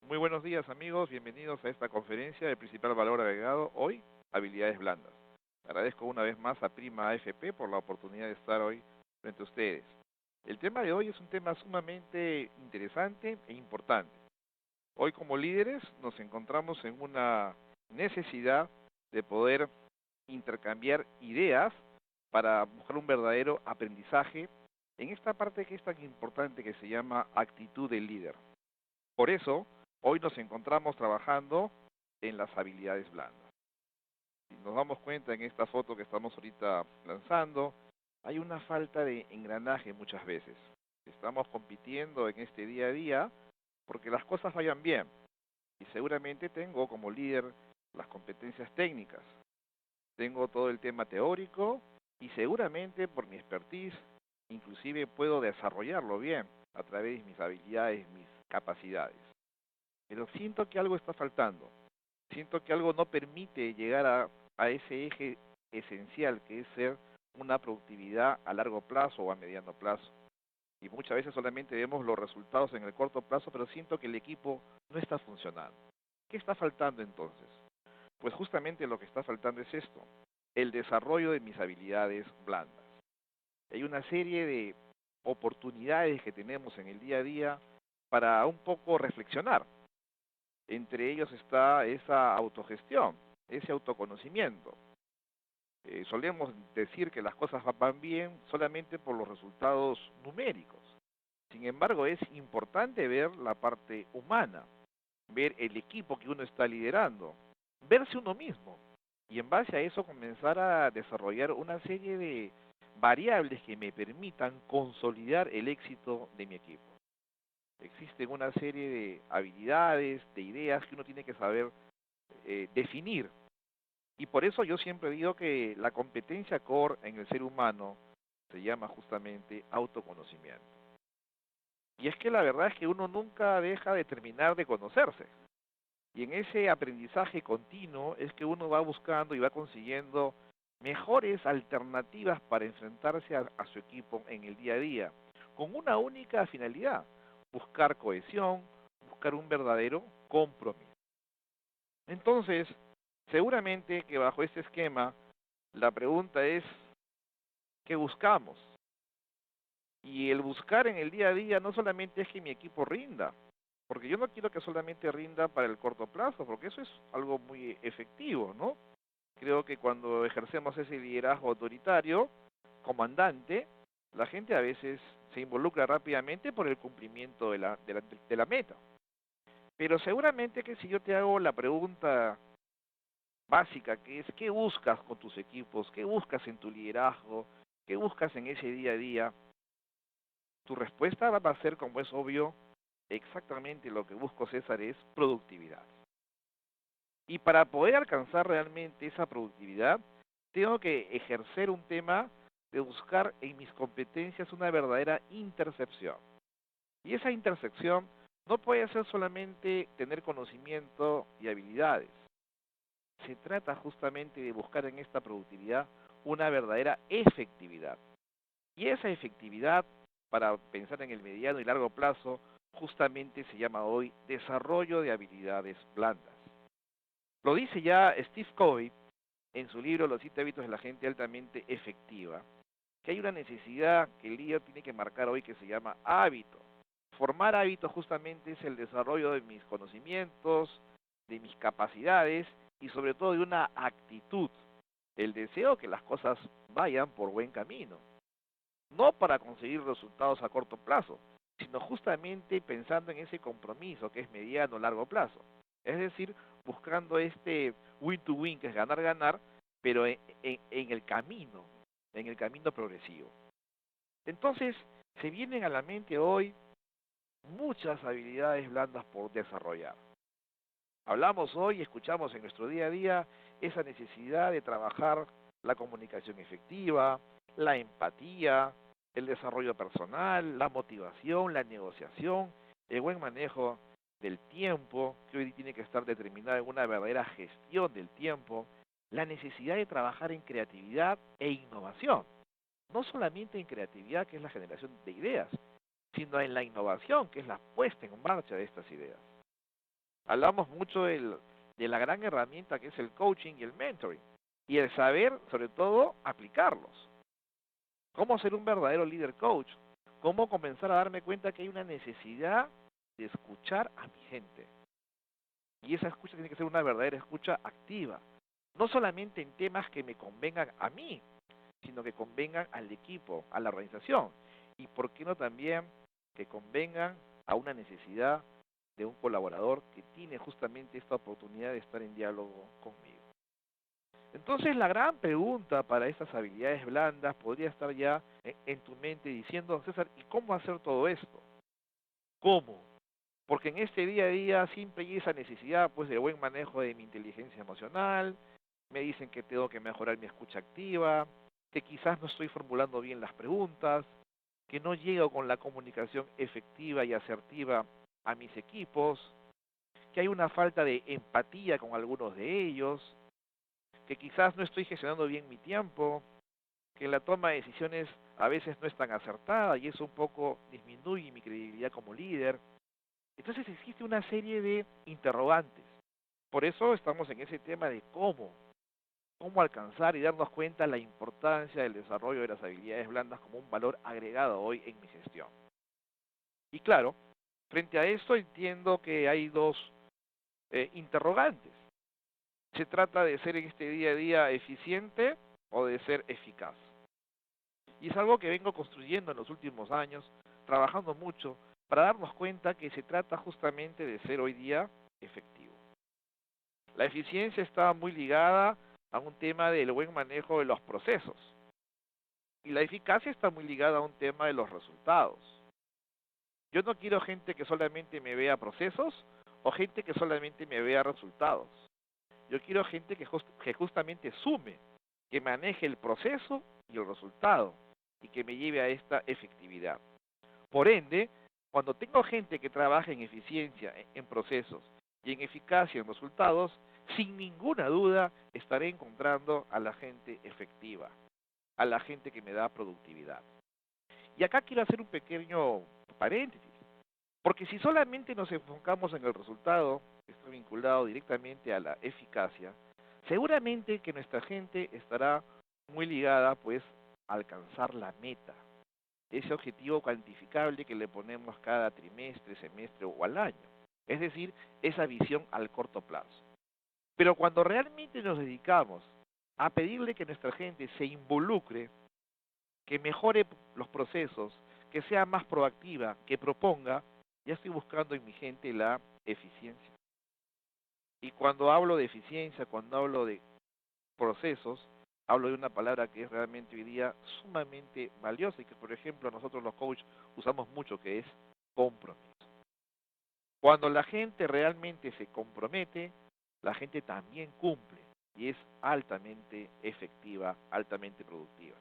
Muy buenos días amigos, bienvenidos a esta conferencia de principal valor agregado, hoy, habilidades blandas. Agradezco una vez más a Prima AFP por la oportunidad de estar hoy frente a ustedes. El tema de hoy es un tema sumamente interesante e importante. Hoy como líderes nos encontramos en una necesidad de poder intercambiar ideas para buscar un verdadero aprendizaje en esta parte que es tan importante que se llama actitud del líder. Por eso, hoy nos encontramos trabajando en las habilidades blandas. Si nos damos cuenta en esta foto que estamos ahorita lanzando, hay una falta de engranaje muchas veces. Estamos compitiendo en este día a día porque las cosas vayan bien. Y seguramente tengo como líder las competencias técnicas. Tengo todo el tema teórico y seguramente por mi expertise inclusive puedo desarrollarlo bien a través de mis habilidades, mis capacidades. Pero siento que algo está faltando. Siento que algo no permite llegar a ese eje esencial que es ser una productividad a largo plazo o a mediano plazo. Y muchas veces solamente vemos los resultados en el corto plazo, pero siento que el equipo no está funcionando. ¿Qué está faltando entonces? Pues justamente lo que está faltando es esto, el desarrollo de mis habilidades blandas. Hay una serie de oportunidades que tenemos en el día a día para un poco reflexionar. Entre ellos está esa autogestión, ese autoconocimiento. Solemos decir que las cosas van bien solamente por los resultados numéricos. Sin embargo, es importante ver la parte humana, ver el equipo que uno está liderando, verse uno mismo y en base a eso comenzar a desarrollar una serie de variables que me permitan consolidar el éxito de mi equipo. Existen una serie de habilidades, de ideas que uno tiene que saber definir. Y por eso yo siempre digo que la competencia core en el ser humano se llama justamente autoconocimiento. Y es que la verdad es que uno nunca deja de terminar de conocerse. Y en ese aprendizaje continuo es que uno va buscando y va consiguiendo mejores alternativas para enfrentarse a su equipo en el día a día, con una única finalidad, buscar cohesión, buscar un verdadero compromiso. Entonces, seguramente que bajo este esquema, la pregunta es, ¿qué buscamos? Y el buscar en el día a día no solamente es que mi equipo rinda, porque yo no quiero que solamente rinda para el corto plazo, porque eso es algo muy efectivo, ¿no? Creo que cuando ejercemos ese liderazgo autoritario, comandante, la gente a veces se involucra rápidamente por el cumplimiento de la meta. Pero seguramente que si yo te hago la pregunta básica, que es ¿qué buscas con tus equipos? ¿Qué buscas en tu liderazgo? ¿Qué buscas en ese día a día? Tu respuesta va a ser, como es obvio, exactamente lo que busco, César, es productividad. Y para poder alcanzar realmente esa productividad, tengo que ejercer un tema de buscar en mis competencias una verdadera intercepción. Y esa intersección no puede ser solamente tener conocimiento y habilidades. Se trata justamente de buscar en esta productividad una verdadera efectividad. Y esa efectividad, para pensar en el mediano y largo plazo, justamente se llama hoy desarrollo de habilidades blandas. Lo dice ya Steve Covey en su libro Los 7 hábitos de la gente altamente efectiva, que hay una necesidad que el líder tiene que marcar hoy que se llama hábito. Formar hábitos justamente es el desarrollo de mis conocimientos, de mis capacidades y sobre todo de una actitud, el deseo que las cosas vayan por buen camino. No para conseguir resultados a corto plazo, sino justamente pensando en ese compromiso que es mediano o largo plazo. Es decir, buscando este win to win, que es ganar, ganar, pero en el camino progresivo. Entonces, se vienen a la mente hoy muchas habilidades blandas por desarrollar. Hablamos hoy, escuchamos en nuestro día a día esa necesidad de trabajar la comunicación efectiva, la empatía, el desarrollo personal, la motivación, la negociación, el buen manejo del tiempo, que hoy tiene que estar determinado en una verdadera gestión del tiempo, la necesidad de trabajar en creatividad e innovación. No solamente en creatividad, que es la generación de ideas, sino en la innovación, que es la puesta en marcha de estas ideas. Hablamos mucho de la gran herramienta que es el coaching y el mentoring, y el saber, sobre todo, aplicarlos. ¿Cómo ser un verdadero líder coach? ¿Cómo comenzar a darme cuenta que hay una necesidad de escuchar a mi gente? Y esa escucha tiene que ser una verdadera escucha activa. No solamente en temas que me convengan a mí, sino que convengan al equipo, a la organización. Y por qué no también que convengan a una necesidad de un colaborador que tiene justamente esta oportunidad de estar en diálogo conmigo. Entonces la gran pregunta para estas habilidades blandas podría estar ya en tu mente diciendo, César, ¿y cómo hacer todo esto? ¿Cómo? Porque en este día a día siempre hay esa necesidad pues de buen manejo de mi inteligencia emocional, me dicen que tengo que mejorar mi escucha activa, que quizás no estoy formulando bien las preguntas, que no llego con la comunicación efectiva y asertiva a mis equipos, que hay una falta de empatía con algunos de ellos, que quizás no estoy gestionando bien mi tiempo, que la toma de decisiones a veces no es tan acertada y eso un poco disminuye mi credibilidad como líder. Entonces existe una serie de interrogantes. Por eso estamos en ese tema de cómo alcanzar y darnos cuenta la importancia del desarrollo de las habilidades blandas como un valor agregado hoy en mi gestión. Y claro, frente a esto entiendo que hay dos interrogantes. ¿Se trata de ser en este día a día eficiente o de ser eficaz? Y es algo que vengo construyendo en los últimos años, trabajando mucho, para darnos cuenta que se trata justamente de ser hoy día efectivo. La eficiencia está muy ligada a un tema del buen manejo de los procesos. Y la eficacia está muy ligada a un tema de los resultados. Yo no quiero gente que solamente me vea procesos o gente que solamente me vea resultados. Yo quiero gente que justamente sume, que maneje el proceso y el resultado y que me lleve a esta efectividad. Por ende, cuando tengo gente que trabaja en eficiencia, en procesos y en eficacia en resultados, sin ninguna duda estaré encontrando a la gente efectiva, a la gente que me da productividad. Y acá quiero hacer un pequeño paréntesis, porque si solamente nos enfocamos en el resultado, que está vinculado directamente a la eficacia, seguramente que nuestra gente estará muy ligada pues a alcanzar la meta, ese objetivo cuantificable que le ponemos cada trimestre, semestre o al año. Es decir, esa visión al corto plazo. Pero cuando realmente nos dedicamos a pedirle que nuestra gente se involucre, que mejore los procesos, que sea más proactiva, que proponga, ya estoy buscando en mi gente la eficiencia. Y cuando hablo de eficiencia, cuando hablo de procesos, hablo de una palabra que es realmente hoy día sumamente valiosa y que, por ejemplo, nosotros los coaches usamos mucho, que es compromiso. Cuando la gente realmente se compromete, la gente también cumple y es altamente efectiva, altamente productiva.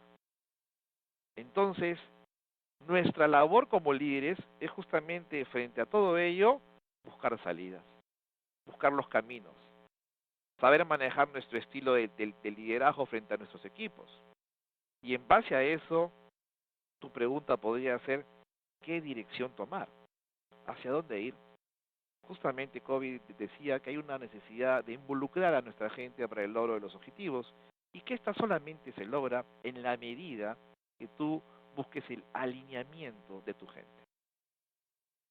Entonces, nuestra labor como líderes es justamente frente a todo ello buscar salidas, buscar los caminos, saber manejar nuestro estilo de liderazgo frente a nuestros equipos. Y en base a eso, tu pregunta podría ser, ¿qué dirección tomar? ¿Hacia dónde ir? Justamente Kobe decía que hay una necesidad de involucrar a nuestra gente para el logro de los objetivos y que esta solamente se logra en la medida que tú busques el alineamiento de tu gente.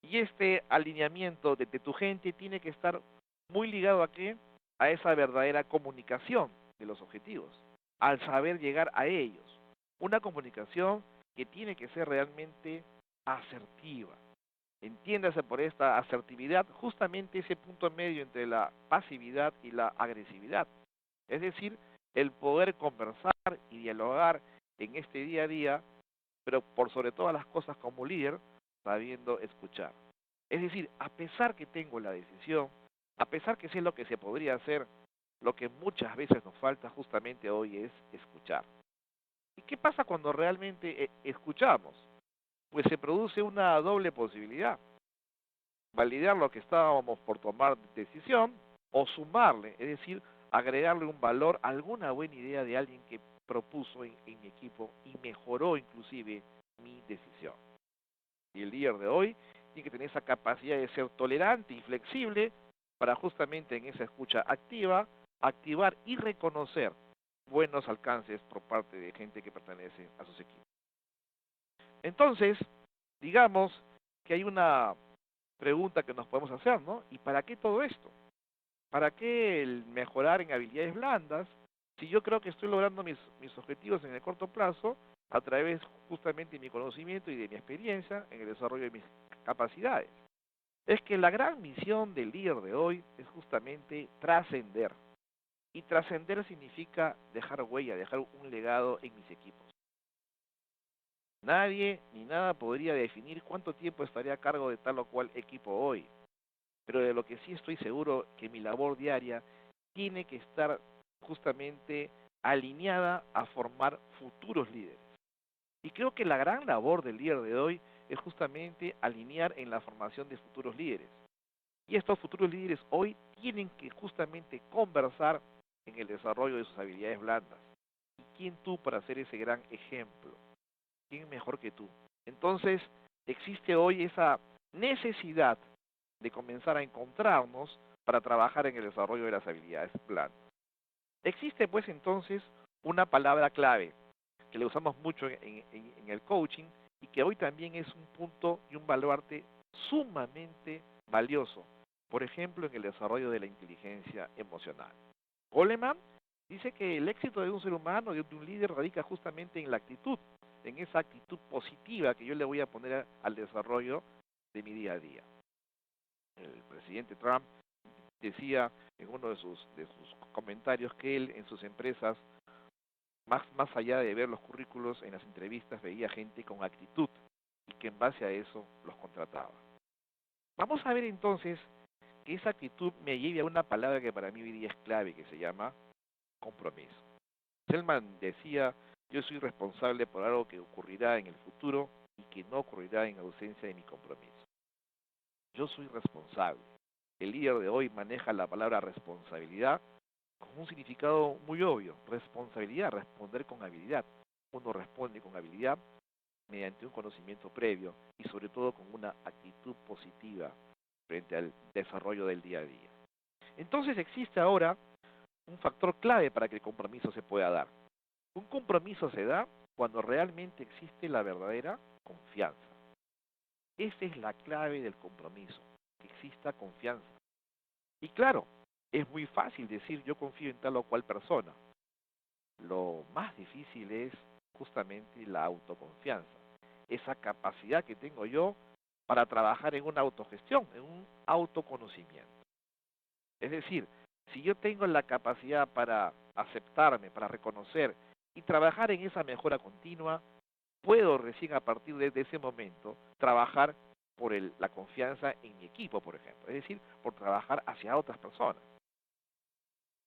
Y este alineamiento de tu gente tiene que estar muy ligado a qué? A esa verdadera comunicación de los objetivos, al saber llegar a ellos. Una comunicación que tiene que ser realmente asertiva. Entiéndase por esta asertividad justamente ese punto medio entre la pasividad y la agresividad. Es decir, el poder conversar y dialogar en este día a día, pero por sobre todas las cosas como líder, sabiendo escuchar. Es decir, a pesar que tengo la decisión, a pesar que sé lo que se podría hacer, lo que muchas veces nos falta justamente hoy es escuchar. ¿Y qué pasa cuando realmente escuchamos? Pues se produce una doble posibilidad. Validar lo que estábamos por tomar decisión o sumarle, es decir, agregarle un valor a alguna buena idea de alguien que propuso en mi equipo y mejoró inclusive mi decisión. Y el líder de hoy tiene que tener esa capacidad de ser tolerante y flexible para justamente en esa escucha activa, activar y reconocer buenos alcances por parte de gente que pertenece a sus equipos. Entonces, digamos que hay una pregunta que nos podemos hacer, ¿no? ¿Y para qué todo esto? ¿Para qué el mejorar en habilidades blandas si yo creo que estoy logrando mis objetivos en el corto plazo a través justamente de mi conocimiento y de mi experiencia en el desarrollo de mis capacidades? Es que la gran misión del líder de hoy es justamente trascender. Y trascender significa dejar huella, dejar un legado en mis equipos. Nadie ni nada podría definir cuánto tiempo estaré a cargo de tal o cual equipo hoy. Pero de lo que sí estoy seguro que mi labor diaria tiene que estar justamente alineada a formar futuros líderes. Y creo que la gran labor del líder de hoy es justamente alinear en la formación de futuros líderes. Y estos futuros líderes hoy tienen que justamente conversar en el desarrollo de sus habilidades blandas. ¿Y quién tú para ser ese gran ejemplo? ¿Quién mejor que tú? Entonces, existe hoy esa necesidad de comenzar a encontrarnos para trabajar en el desarrollo de las habilidades blandas. Existe pues entonces una palabra clave que le usamos mucho en el coaching y que hoy también es un punto y un baluarte sumamente valioso, por ejemplo en el desarrollo de la inteligencia emocional. Goleman dice que el éxito de un ser humano, de un líder, radica justamente en la actitud, en esa actitud positiva que yo le voy a poner al desarrollo de mi día a día. El presidente Trump decía en uno de sus comentarios que él en sus empresas, más allá de ver los currículos en las entrevistas, veía gente con actitud y que en base a eso los contrataba. Vamos a ver entonces que esa actitud me lleve a una palabra que para mí hoy día es clave, que se llama compromiso. Selman decía, yo soy responsable por algo que ocurrirá en el futuro y que no ocurrirá en ausencia de mi compromiso. Yo soy responsable. El líder de hoy maneja la palabra responsabilidad con un significado muy obvio. Responsabilidad, responder con habilidad. Uno responde con habilidad mediante un conocimiento previo y sobre todo con una actitud positiva frente al desarrollo del día a día. Entonces existe ahora un factor clave para que el compromiso se pueda dar. Un compromiso se da cuando realmente existe la verdadera confianza. Esa es la clave del compromiso, que exista confianza. Y claro, es muy fácil decir yo confío en tal o cual persona. Lo más difícil es justamente la autoconfianza, esa capacidad que tengo yo para trabajar en una autogestión, en un autoconocimiento. Es decir, si yo tengo la capacidad para aceptarme, para reconocer y trabajar en esa mejora continua, puedo recién a partir de ese momento trabajar por la confianza en mi equipo, por ejemplo. Es decir, por trabajar hacia otras personas.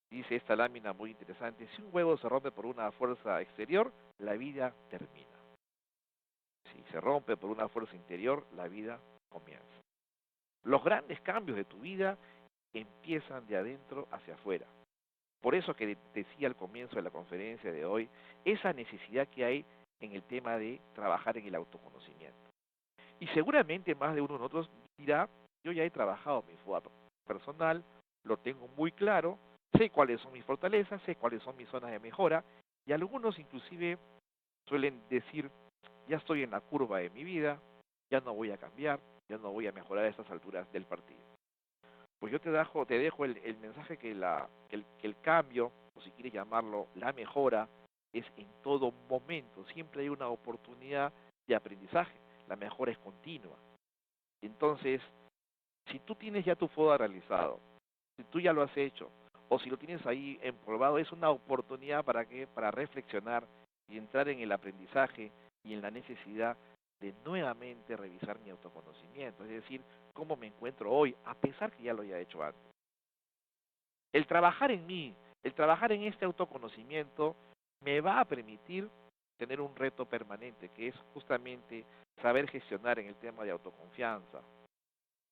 Dice esta lámina muy interesante, si un huevo se rompe por una fuerza exterior, la vida termina. Si se rompe por una fuerza interior, la vida comienza. Los grandes cambios de tu vida empiezan de adentro hacia afuera. Por eso que decía al comienzo de la conferencia de hoy, esa necesidad que hay en el tema de trabajar en el autoconocimiento. Y seguramente más de uno de nosotros dirá, yo ya he trabajado mi FODA personal, lo tengo muy claro, sé cuáles son mis fortalezas, sé cuáles son mis zonas de mejora, y algunos inclusive suelen decir, ya estoy en la curva de mi vida, ya no voy a cambiar, ya no voy a mejorar a estas alturas del partido. Pues yo te dejo el mensaje que el cambio, o si quieres llamarlo la mejora, es en todo momento, siempre hay una oportunidad de aprendizaje, la mejora es continua. Entonces, si tú tienes ya tu FODA realizado, si tú ya lo has hecho, o si lo tienes ahí empolvado, es una oportunidad para reflexionar y entrar en el aprendizaje y en la necesidad de nuevamente revisar mi autoconocimiento, es decir, cómo me encuentro hoy, a pesar que ya lo haya hecho antes. El trabajar en mí, el trabajar en este autoconocimiento, me va a permitir tener un reto permanente, que es justamente saber gestionar en el tema de autoconfianza,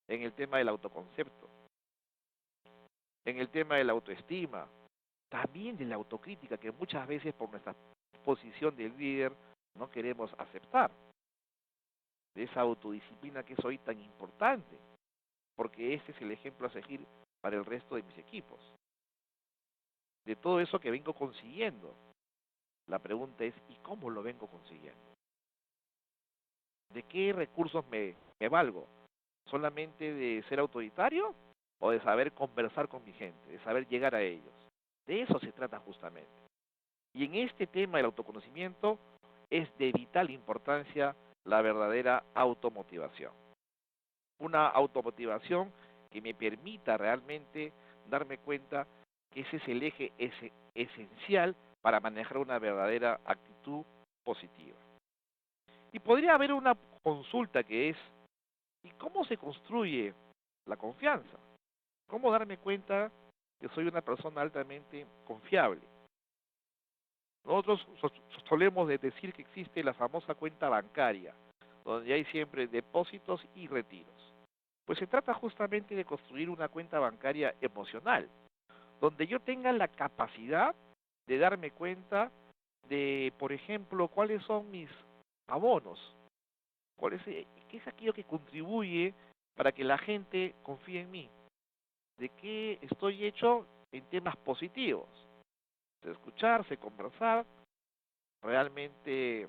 en el tema del autoconcepto, en el tema de la autoestima, también de la autocrítica, que muchas veces por nuestra posición de líder no queremos aceptar, de esa autodisciplina que es hoy tan importante, porque este es el ejemplo a seguir para el resto de mis equipos? De todo eso que vengo consiguiendo. La pregunta es, ¿y cómo lo vengo consiguiendo? ¿De qué recursos me valgo? ¿Solamente de ser autoritario o de saber conversar con mi gente, de saber llegar a ellos? De eso se trata justamente. Y en este tema del autoconocimiento es de vital importancia la verdadera automotivación. Una automotivación que me permita realmente darme cuenta que ese es el eje esencial para manejar una verdadera actitud positiva. Y podría haber una consulta que es, ¿y cómo se construye la confianza? ¿Cómo darme cuenta que soy una persona altamente confiable? Nosotros solemos decir que existe la famosa cuenta bancaria, donde hay siempre depósitos y retiros. Pues se trata justamente de construir una cuenta bancaria emocional, donde yo tenga la capacidad de darme cuenta de, por ejemplo, cuáles son mis abonos, qué es aquello que contribuye para que la gente confíe en mí, de qué estoy hecho en temas positivos, de escuchar, de conversar, realmente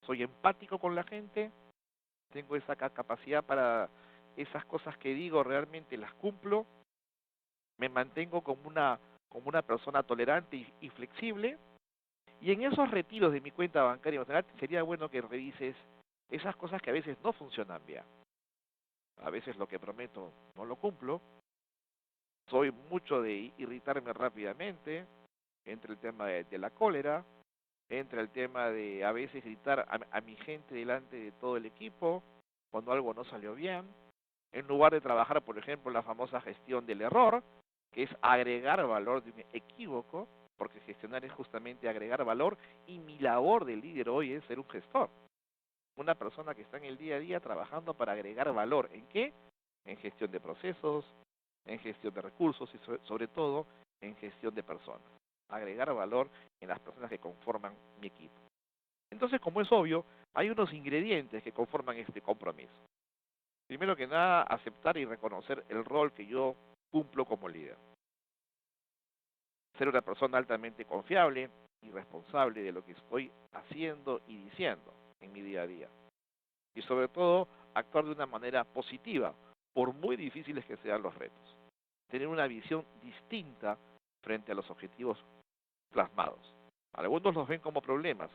soy empático con la gente, tengo esa capacidad para esas cosas que digo, realmente las cumplo, me mantengo como una persona tolerante y flexible, y en esos retiros de mi cuenta bancaria emocional sería bueno que revises esas cosas que a veces no funcionan bien. A veces lo que prometo no lo cumplo, soy mucho de irritarme rápidamente, entre el tema de la cólera, entre el tema de a veces gritar a mi gente delante de todo el equipo cuando algo no salió bien, en lugar de trabajar, por ejemplo, la famosa gestión del error, que es agregar valor de un equívoco, porque gestionar es justamente agregar valor, y mi labor de líder hoy es ser un gestor, una persona que está en el día a día trabajando para agregar valor. ¿En qué? En gestión de procesos, en gestión de recursos y sobre todo en gestión de personas. Agregar valor en las personas que conforman mi equipo. Entonces, como es obvio, hay unos ingredientes que conforman este compromiso. Primero que nada, aceptar y reconocer el rol que yo cumplo como líder. Ser una persona altamente confiable y responsable de lo que estoy haciendo y diciendo en mi día a día. Y sobre todo, actuar de una manera positiva, por muy difíciles que sean los retos. Tener una visión distinta frente a los objetivos plasmados. Algunos los ven como problemas,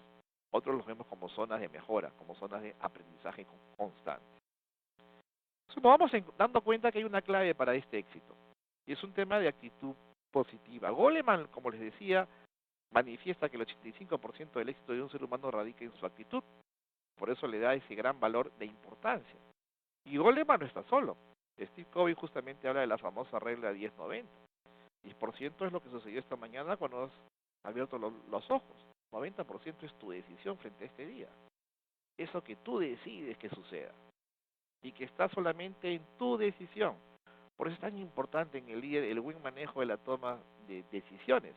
otros los vemos como zonas de mejora, como zonas de aprendizaje constante. Entonces nos vamos dando cuenta que hay una clave para este éxito, y es un tema de actitud positiva. Goleman, como les decía, manifiesta que el 85% del éxito de un ser humano radica en su actitud, por eso le da ese gran valor de importancia. Y Goleman no está solo. Steve Covey justamente habla de la famosa regla 10-90. 10% es lo que sucedió esta mañana cuando has abierto los ojos. 90% es tu decisión frente a este día. Eso que tú decides que suceda. Y que está solamente en tu decisión. Por eso es tan importante en el líder el buen manejo de la toma de decisiones.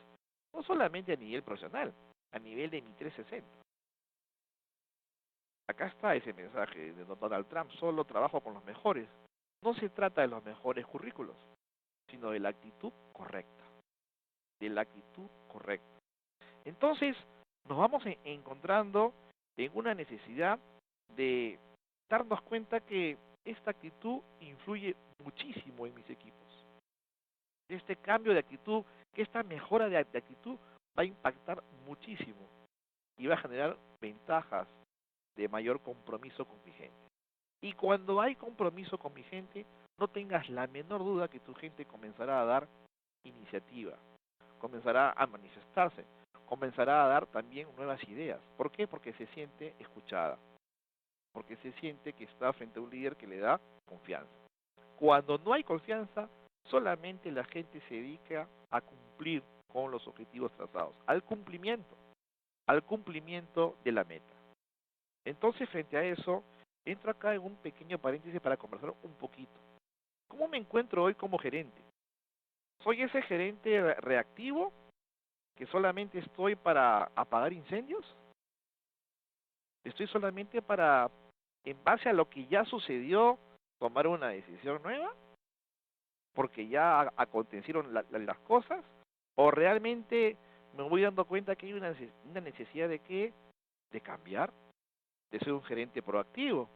No solamente a nivel profesional, a nivel de mi 360. Acá está ese mensaje de Donald Trump, solo trabajo con los mejores. No se trata de los mejores currículos, sino de la actitud correcta. De la actitud correcta. Entonces, nos vamos encontrando en una necesidad de darnos cuenta que esta actitud influye muchísimo en mis equipos. Este cambio de actitud, que esta mejora de actitud va a impactar muchísimo y va a generar ventajas de mayor compromiso con mi gente. Y cuando hay compromiso con mi gente, no tengas la menor duda que tu gente comenzará a dar iniciativa, comenzará a manifestarse, comenzará a dar también nuevas ideas. ¿Por qué? Porque se siente escuchada, porque se siente que está frente a un líder que le da confianza. Cuando no hay confianza, solamente la gente se dedica a cumplir con los objetivos trazados, al cumplimiento de la meta. Entonces, frente a eso, entro acá en un pequeño paréntesis para conversar un poquito. ¿Cómo me encuentro hoy como gerente? ¿Soy ese gerente reactivo que solamente estoy para apagar incendios? ¿Estoy solamente para, en base a lo que ya sucedió, tomar una decisión nueva? porque ya acontecieron las cosas, o realmente me voy dando cuenta que hay una necesidad de qué, de cambiar, de ser un gerente proactivo.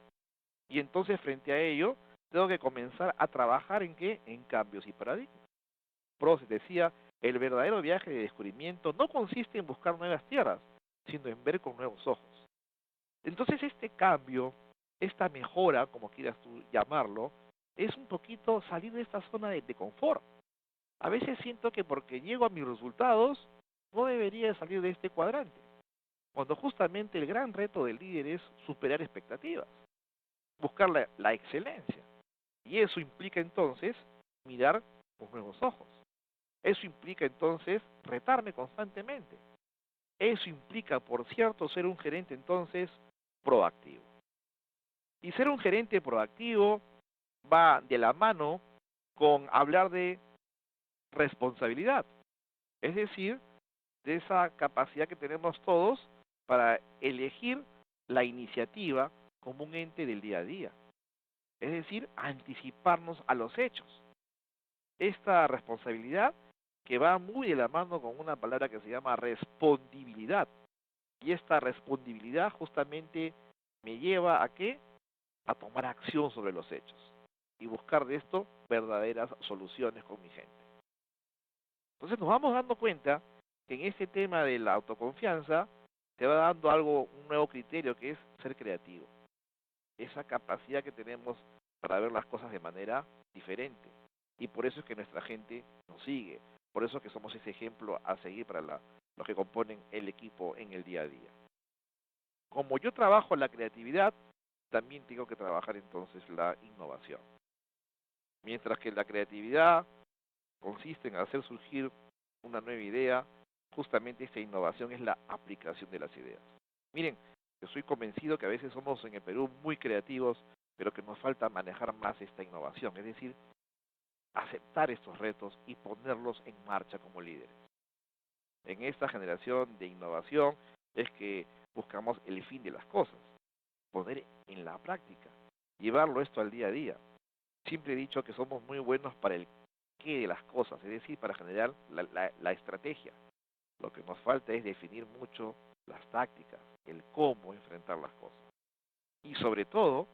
Y entonces frente a ello, tengo que comenzar a trabajar en qué, en cambios y paradigmas. Prost decía, el verdadero viaje de descubrimiento no consiste en buscar nuevas tierras, sino en ver con nuevos ojos. Entonces este cambio, esta mejora, como quieras tú llamarlo, es un poquito salir de esta zona de confort. A veces siento que porque llego a mis resultados, no debería salir de este cuadrante, cuando justamente el gran reto del líder es superar expectativas, buscar la excelencia. Y eso implica entonces mirar con nuevos ojos. Eso implica entonces retarme constantemente. Eso implica, por cierto, ser un gerente entonces proactivo. Y ser un gerente proactivo va de la mano con hablar de responsabilidad. Es decir, de esa capacidad que tenemos todos para elegir la iniciativa como un ente del día a día. Es decir, anticiparnos a los hechos. Esta responsabilidad que va muy de la mano con una palabra que se llama respondibilidad. Y esta respondibilidad justamente me lleva a qué? A tomar acción sobre los hechos y buscar de esto verdaderas soluciones con mi gente. Entonces nos vamos dando cuenta que en este tema de la autoconfianza se va dando algo, un nuevo criterio que es ser creativo. Esa capacidad que tenemos para ver las cosas de manera diferente. Y por eso es que nuestra gente nos sigue. Por eso es que somos ese ejemplo a seguir para los que componen el equipo en el día a día. Como yo trabajo la creatividad, también tengo que trabajar entonces la innovación. Mientras que la creatividad consiste en hacer surgir una nueva idea, justamente esta innovación es la aplicación de las ideas. Miren, yo soy convencido que a veces somos en el Perú muy creativos, pero que nos falta manejar más esta innovación, es decir, aceptar estos retos y ponerlos en marcha como líderes. En esta generación de innovación es que buscamos el fin de las cosas, poner en la práctica, llevarlo esto al día a día. Siempre he dicho que somos muy buenos para el qué de las cosas, es decir, para generar la estrategia. Lo que nos falta es definir mucho las tácticas, el cómo enfrentar las cosas. Y sobre todo,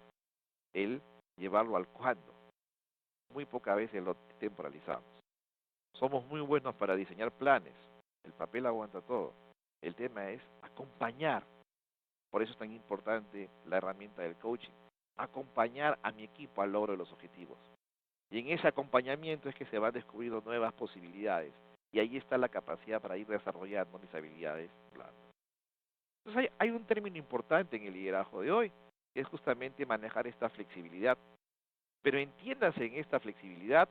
el llevarlo al cuándo. Muy pocas veces lo temporalizamos. Somos muy buenos para diseñar planes. El papel aguanta todo. El tema es acompañar. Por eso es tan importante la herramienta del coaching. Acompañar a mi equipo al logro de los objetivos. Y en ese acompañamiento es que se van descubriendo nuevas posibilidades. Y ahí está la capacidad para ir desarrollando mis habilidades blandas. Entonces hay un término importante en el liderazgo de hoy, que es justamente manejar esta flexibilidad. Pero entiéndase en esta flexibilidad,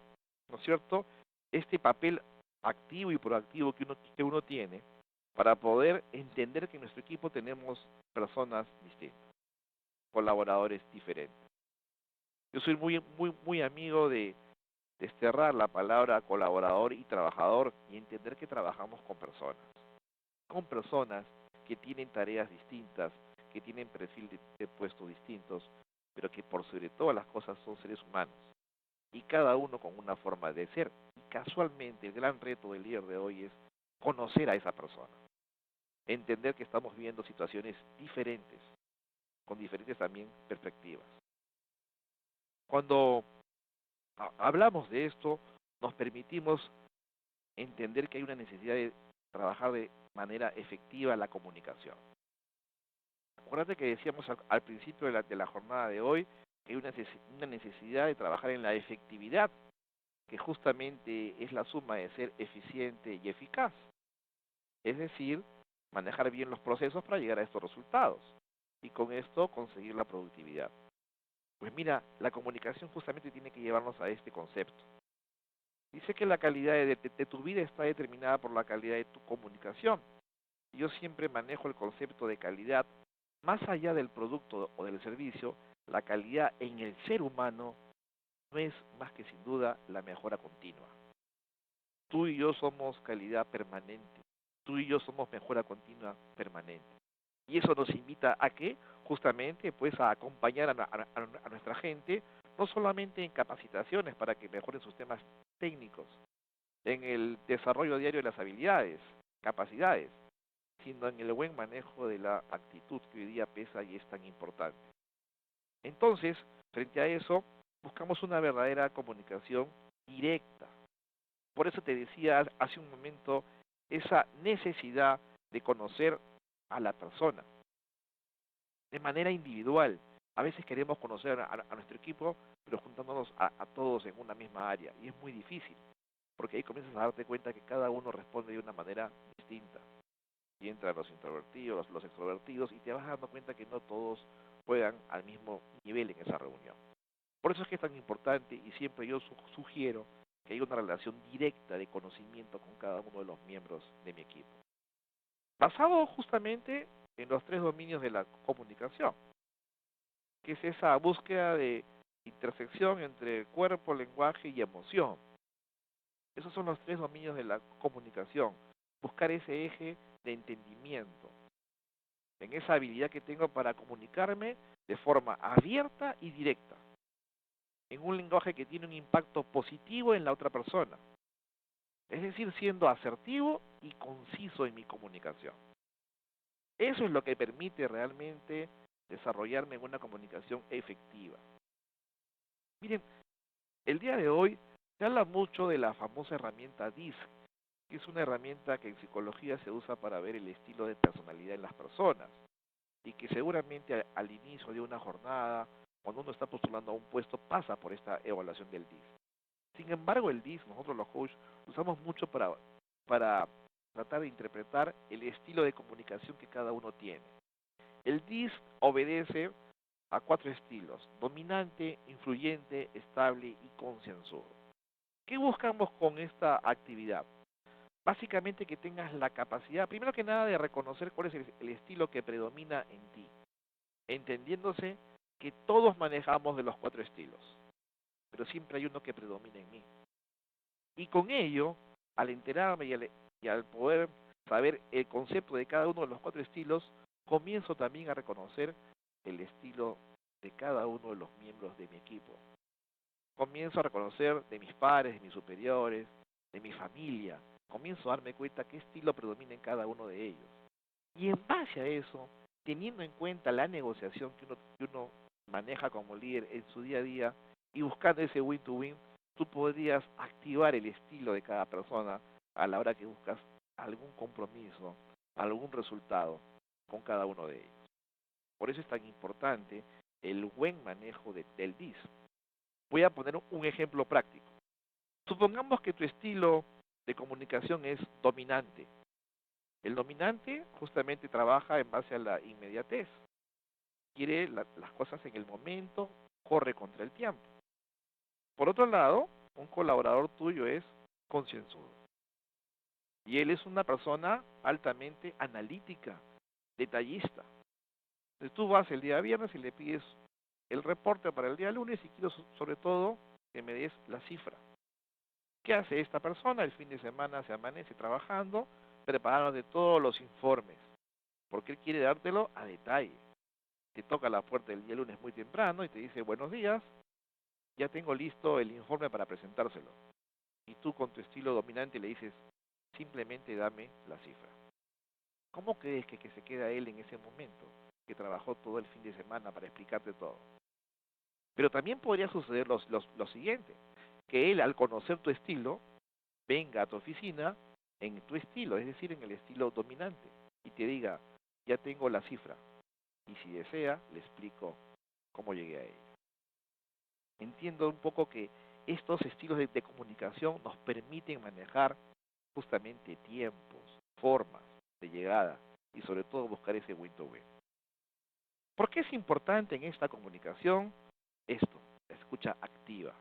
¿no es cierto?, este papel activo y proactivo que uno tiene para poder entender que en nuestro equipo tenemos personas distintas, colaboradores diferentes. Yo soy muy amigo de desterrar la palabra colaborador y trabajador y entender que trabajamos con personas que tienen tareas distintas, que tienen perfil de puestos distintos, pero que por sobre todas las cosas son seres humanos, y cada uno con una forma de ser. Y casualmente el gran reto del líder de hoy es conocer a esa persona, entender que estamos viviendo situaciones diferentes, con diferentes también perspectivas. Cuando hablamos de esto, nos permitimos entender que hay una necesidad de trabajar de manera efectiva la comunicación. Acuérdate que decíamos al principio de la jornada de hoy que hay una necesidad de trabajar en la efectividad, que justamente es la suma de ser eficiente y eficaz. Es decir, manejar bien los procesos para llegar a estos resultados y con esto conseguir la productividad. Pues mira, la comunicación justamente tiene que llevarnos a este concepto. Dice que la calidad de tu vida está determinada por la calidad de tu comunicación. Yo siempre manejo el concepto de calidad más allá del producto o del servicio. La calidad en el ser humano no es más que sin duda la mejora continua. Tú y yo somos calidad permanente. Tú y yo somos mejora continua permanente. Y eso nos invita a que justamente pues a acompañar a nuestra gente no solamente en capacitaciones para que mejoren sus temas técnicos, en el desarrollo diario de las habilidades, capacidades, sino en el buen manejo de la actitud que hoy día pesa y es tan importante. Entonces, frente a eso, buscamos una verdadera comunicación directa. Por eso te decía hace un momento esa necesidad de conocer a la persona de manera individual. A veces queremos conocer a nuestro equipo, pero juntándonos a todos en una misma área. Y es muy difícil, porque ahí comienzas a darte cuenta que cada uno responde de una manera distinta. Y entran los introvertidos, los extrovertidos, y te vas dando cuenta que no todos juegan al mismo nivel en esa reunión. Por eso es que es tan importante y siempre yo sugiero que haya una relación directa de conocimiento con cada uno de los miembros de mi equipo. Basado justamente en los tres dominios de la comunicación, que es esa búsqueda de intersección entre cuerpo, lenguaje y emoción. Esos son los tres dominios de la comunicación. Buscar ese eje de entendimiento, en esa habilidad que tengo para comunicarme de forma abierta y directa, en un lenguaje que tiene un impacto positivo en la otra persona. Es decir, siendo asertivo y conciso en mi comunicación. Eso es lo que permite realmente desarrollarme en una comunicación efectiva. Miren, el día de hoy se habla mucho de la famosa herramienta DISC, que es una herramienta que en psicología se usa para ver el estilo de personalidad en las personas y que seguramente al inicio de una jornada, cuando uno está postulando a un puesto, pasa por esta evaluación del DISC. Sin embargo, el DISC, nosotros los coaches, lo usamos mucho para tratar de interpretar el estilo de comunicación que cada uno tiene. El DISC obedece a 4 estilos: dominante, influyente, estable y concienzudo. ¿Qué buscamos con esta actividad? Básicamente que tengas la capacidad, primero que nada, de reconocer cuál es el estilo que predomina en ti, entendiéndose que todos manejamos de los 4 estilos, pero siempre hay uno que predomina en mí. Y con ello, al enterarme y al poder saber el concepto de cada uno de los 4 estilos, comienzo también a reconocer el estilo de cada uno de los miembros de mi equipo. Comienzo a reconocer de mis pares, de mis superiores, de mi familia. Comienzo a darme cuenta qué estilo predomina en cada uno de ellos. Y en base a eso, teniendo en cuenta la negociación que uno maneja como líder en su día a día y buscando ese win-to-win, tú podrías activar el estilo de cada persona a la hora que buscas algún compromiso, algún resultado con cada uno de ellos. Por eso es tan importante el buen manejo del DIS. Voy a poner un ejemplo práctico. Supongamos que tu estilo de comunicación es dominante. El dominante justamente trabaja en base a la inmediatez. Quiere las cosas en el momento, corre contra el tiempo. Por otro lado, un colaborador tuyo es concienzudo. Y él es una persona altamente analítica, detallista. Entonces tú vas el día viernes y le pides el reporte para el día lunes y quiero sobre todo que me des la cifra. ¿Qué hace esta persona? El fin de semana se amanece trabajando, preparando de todos los informes, porque él quiere dártelo a detalle. Te toca la puerta el día lunes muy temprano y te dice: buenos días, ya tengo listo el informe para presentárselo. Y tú con tu estilo dominante le dices: simplemente dame la cifra. ¿Cómo crees que se queda él en ese momento, que trabajó todo el fin de semana para explicarte todo? Pero también podría suceder lo siguiente, que él, al conocer tu estilo, venga a tu oficina en tu estilo, es decir, en el estilo dominante, y te diga: ya tengo la cifra, y si desea, le explico cómo llegué a ella. Entiendo un poco que estos estilos de comunicación nos permiten manejar justamente tiempos, formas de llegada, y sobre todo buscar ese win-to-win. ¿Por qué es importante en esta comunicación esto, la escucha activa?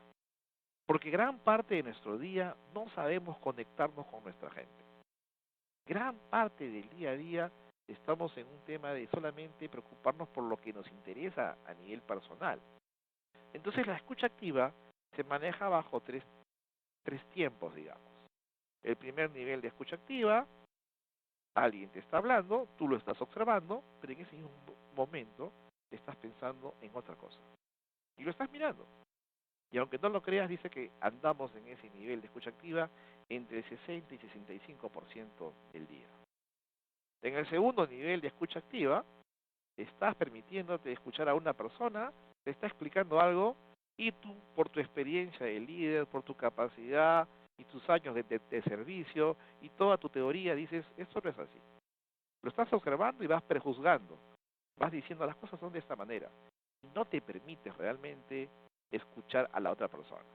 Porque gran parte de nuestro día no sabemos conectarnos con nuestra gente. Gran parte del día a día estamos en un tema de solamente preocuparnos por lo que nos interesa a nivel personal. Entonces la escucha activa se maneja bajo tres tiempos, digamos. El primer nivel de escucha activa: alguien te está hablando, tú lo estás observando, pero en ese mismo momento estás pensando en otra cosa. Y lo estás mirando. Y aunque no lo creas, dice que andamos en ese nivel de escucha activa entre el 60 y 65% del día. En el segundo nivel de escucha activa, estás permitiéndote escuchar a una persona, te está explicando algo y tú, por tu experiencia de líder, por tu capacidad y tus años de servicio y toda tu teoría, dices, esto no es así. Lo estás observando y vas prejuzgando, vas diciendo las cosas son de esta manera. Y no te permites realmente escuchar a la otra persona.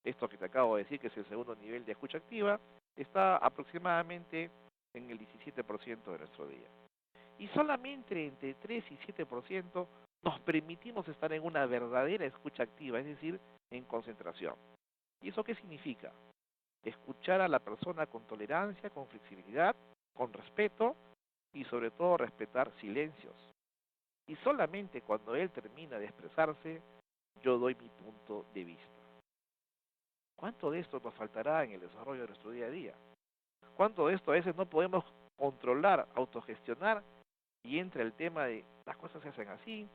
Esto que te acabo de decir, que es el segundo nivel de escucha activa, está aproximadamente en el 17% de nuestro día. Y solamente entre 3 y 7% nos permitimos estar en una verdadera escucha activa, es decir, en concentración. ¿Y eso qué significa? Escuchar a la persona con tolerancia, con flexibilidad, con respeto y sobre todo respetar silencios. Y solamente cuando él termina de expresarse, yo doy mi punto de vista. ¿Cuánto de esto nos faltará en el desarrollo de nuestro día a día? ¿Cuánto de esto a veces no podemos controlar, autogestionar y entra el tema de las cosas se hacen así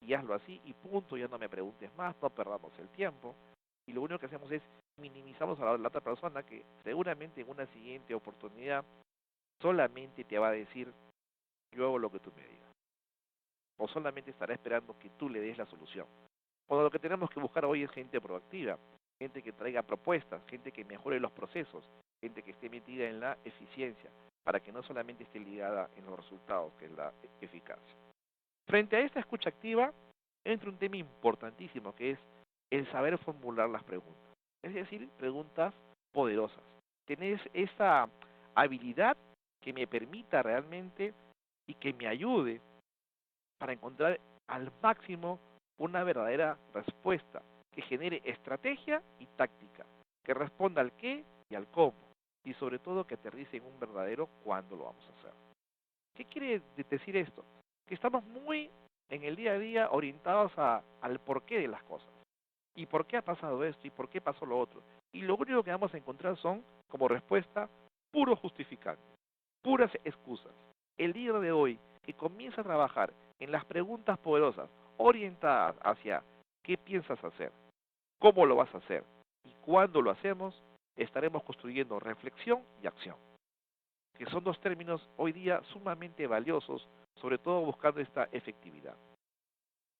y hazlo así y punto, ya no me preguntes más, no perdamos el tiempo? Y lo único que hacemos es minimizamos a la otra persona que seguramente en una siguiente oportunidad solamente te va a decir yo hago lo que tú me digas. O solamente estará esperando que tú le des la solución. Cuando lo que tenemos que buscar hoy es gente proactiva, gente que traiga propuestas, gente que mejore los procesos, gente que esté metida en la eficiencia, para que no solamente esté ligada en los resultados, que es la eficacia. Frente a esta escucha activa, entra un tema importantísimo, que es el saber formular las preguntas. Es decir, preguntas poderosas. Tener esa habilidad que me permita realmente y que me ayude para encontrar al máximo una verdadera respuesta que genere estrategia y táctica, que responda al qué y al cómo, y sobre todo que aterrice en un verdadero cuándo lo vamos a hacer. ¿Qué quiere decir esto? Que estamos muy en el día a día orientados al porqué de las cosas. ¿Y por qué ha pasado esto? ¿Y por qué pasó lo otro? Y lo único que vamos a encontrar son, como respuesta, puros justificantes, puras excusas. El día de hoy, que comienza a trabajar en las preguntas poderosas, orientadas hacia qué piensas hacer, cómo lo vas a hacer y cuándo lo hacemos, estaremos construyendo reflexión y acción, que son dos términos hoy día sumamente valiosos, sobre todo buscando esta efectividad.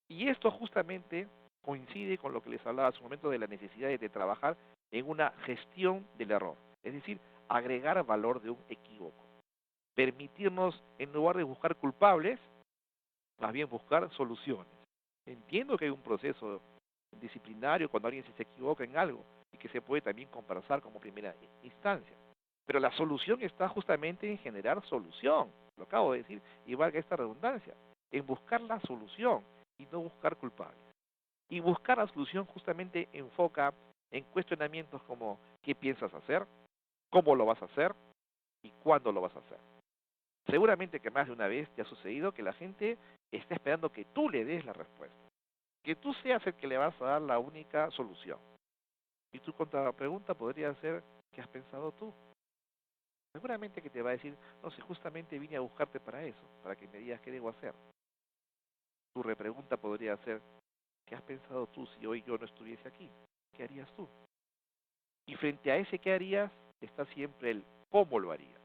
Y esto justamente coincide con lo que les hablaba hace un momento de la necesidad de trabajar en una gestión del error, es decir, agregar valor de un equívoco. Permitirnos, en lugar de buscar culpables, más bien buscar soluciones. Entiendo que hay un proceso disciplinario cuando alguien se equivoca en algo y que se puede también conversar como primera instancia. Pero la solución está justamente en generar solución, lo acabo de decir, y valga esta redundancia, en buscar la solución y no buscar culpables. Y buscar la solución justamente enfoca en cuestionamientos como ¿qué piensas hacer? ¿Cómo lo vas a hacer? ¿Y cuándo lo vas a hacer? Seguramente que más de una vez te ha sucedido que la gente está esperando que tú le des la respuesta, que tú seas el que le vas a dar la única solución. Y tu contrapregunta podría ser, ¿qué has pensado tú? Seguramente que te va a decir, no sé, justamente vine a buscarte para eso, para que me digas qué debo hacer. Tu repregunta podría ser, ¿qué has pensado tú si hoy yo no estuviese aquí? ¿Qué harías tú? Y frente a ese qué harías, está siempre el cómo lo harías.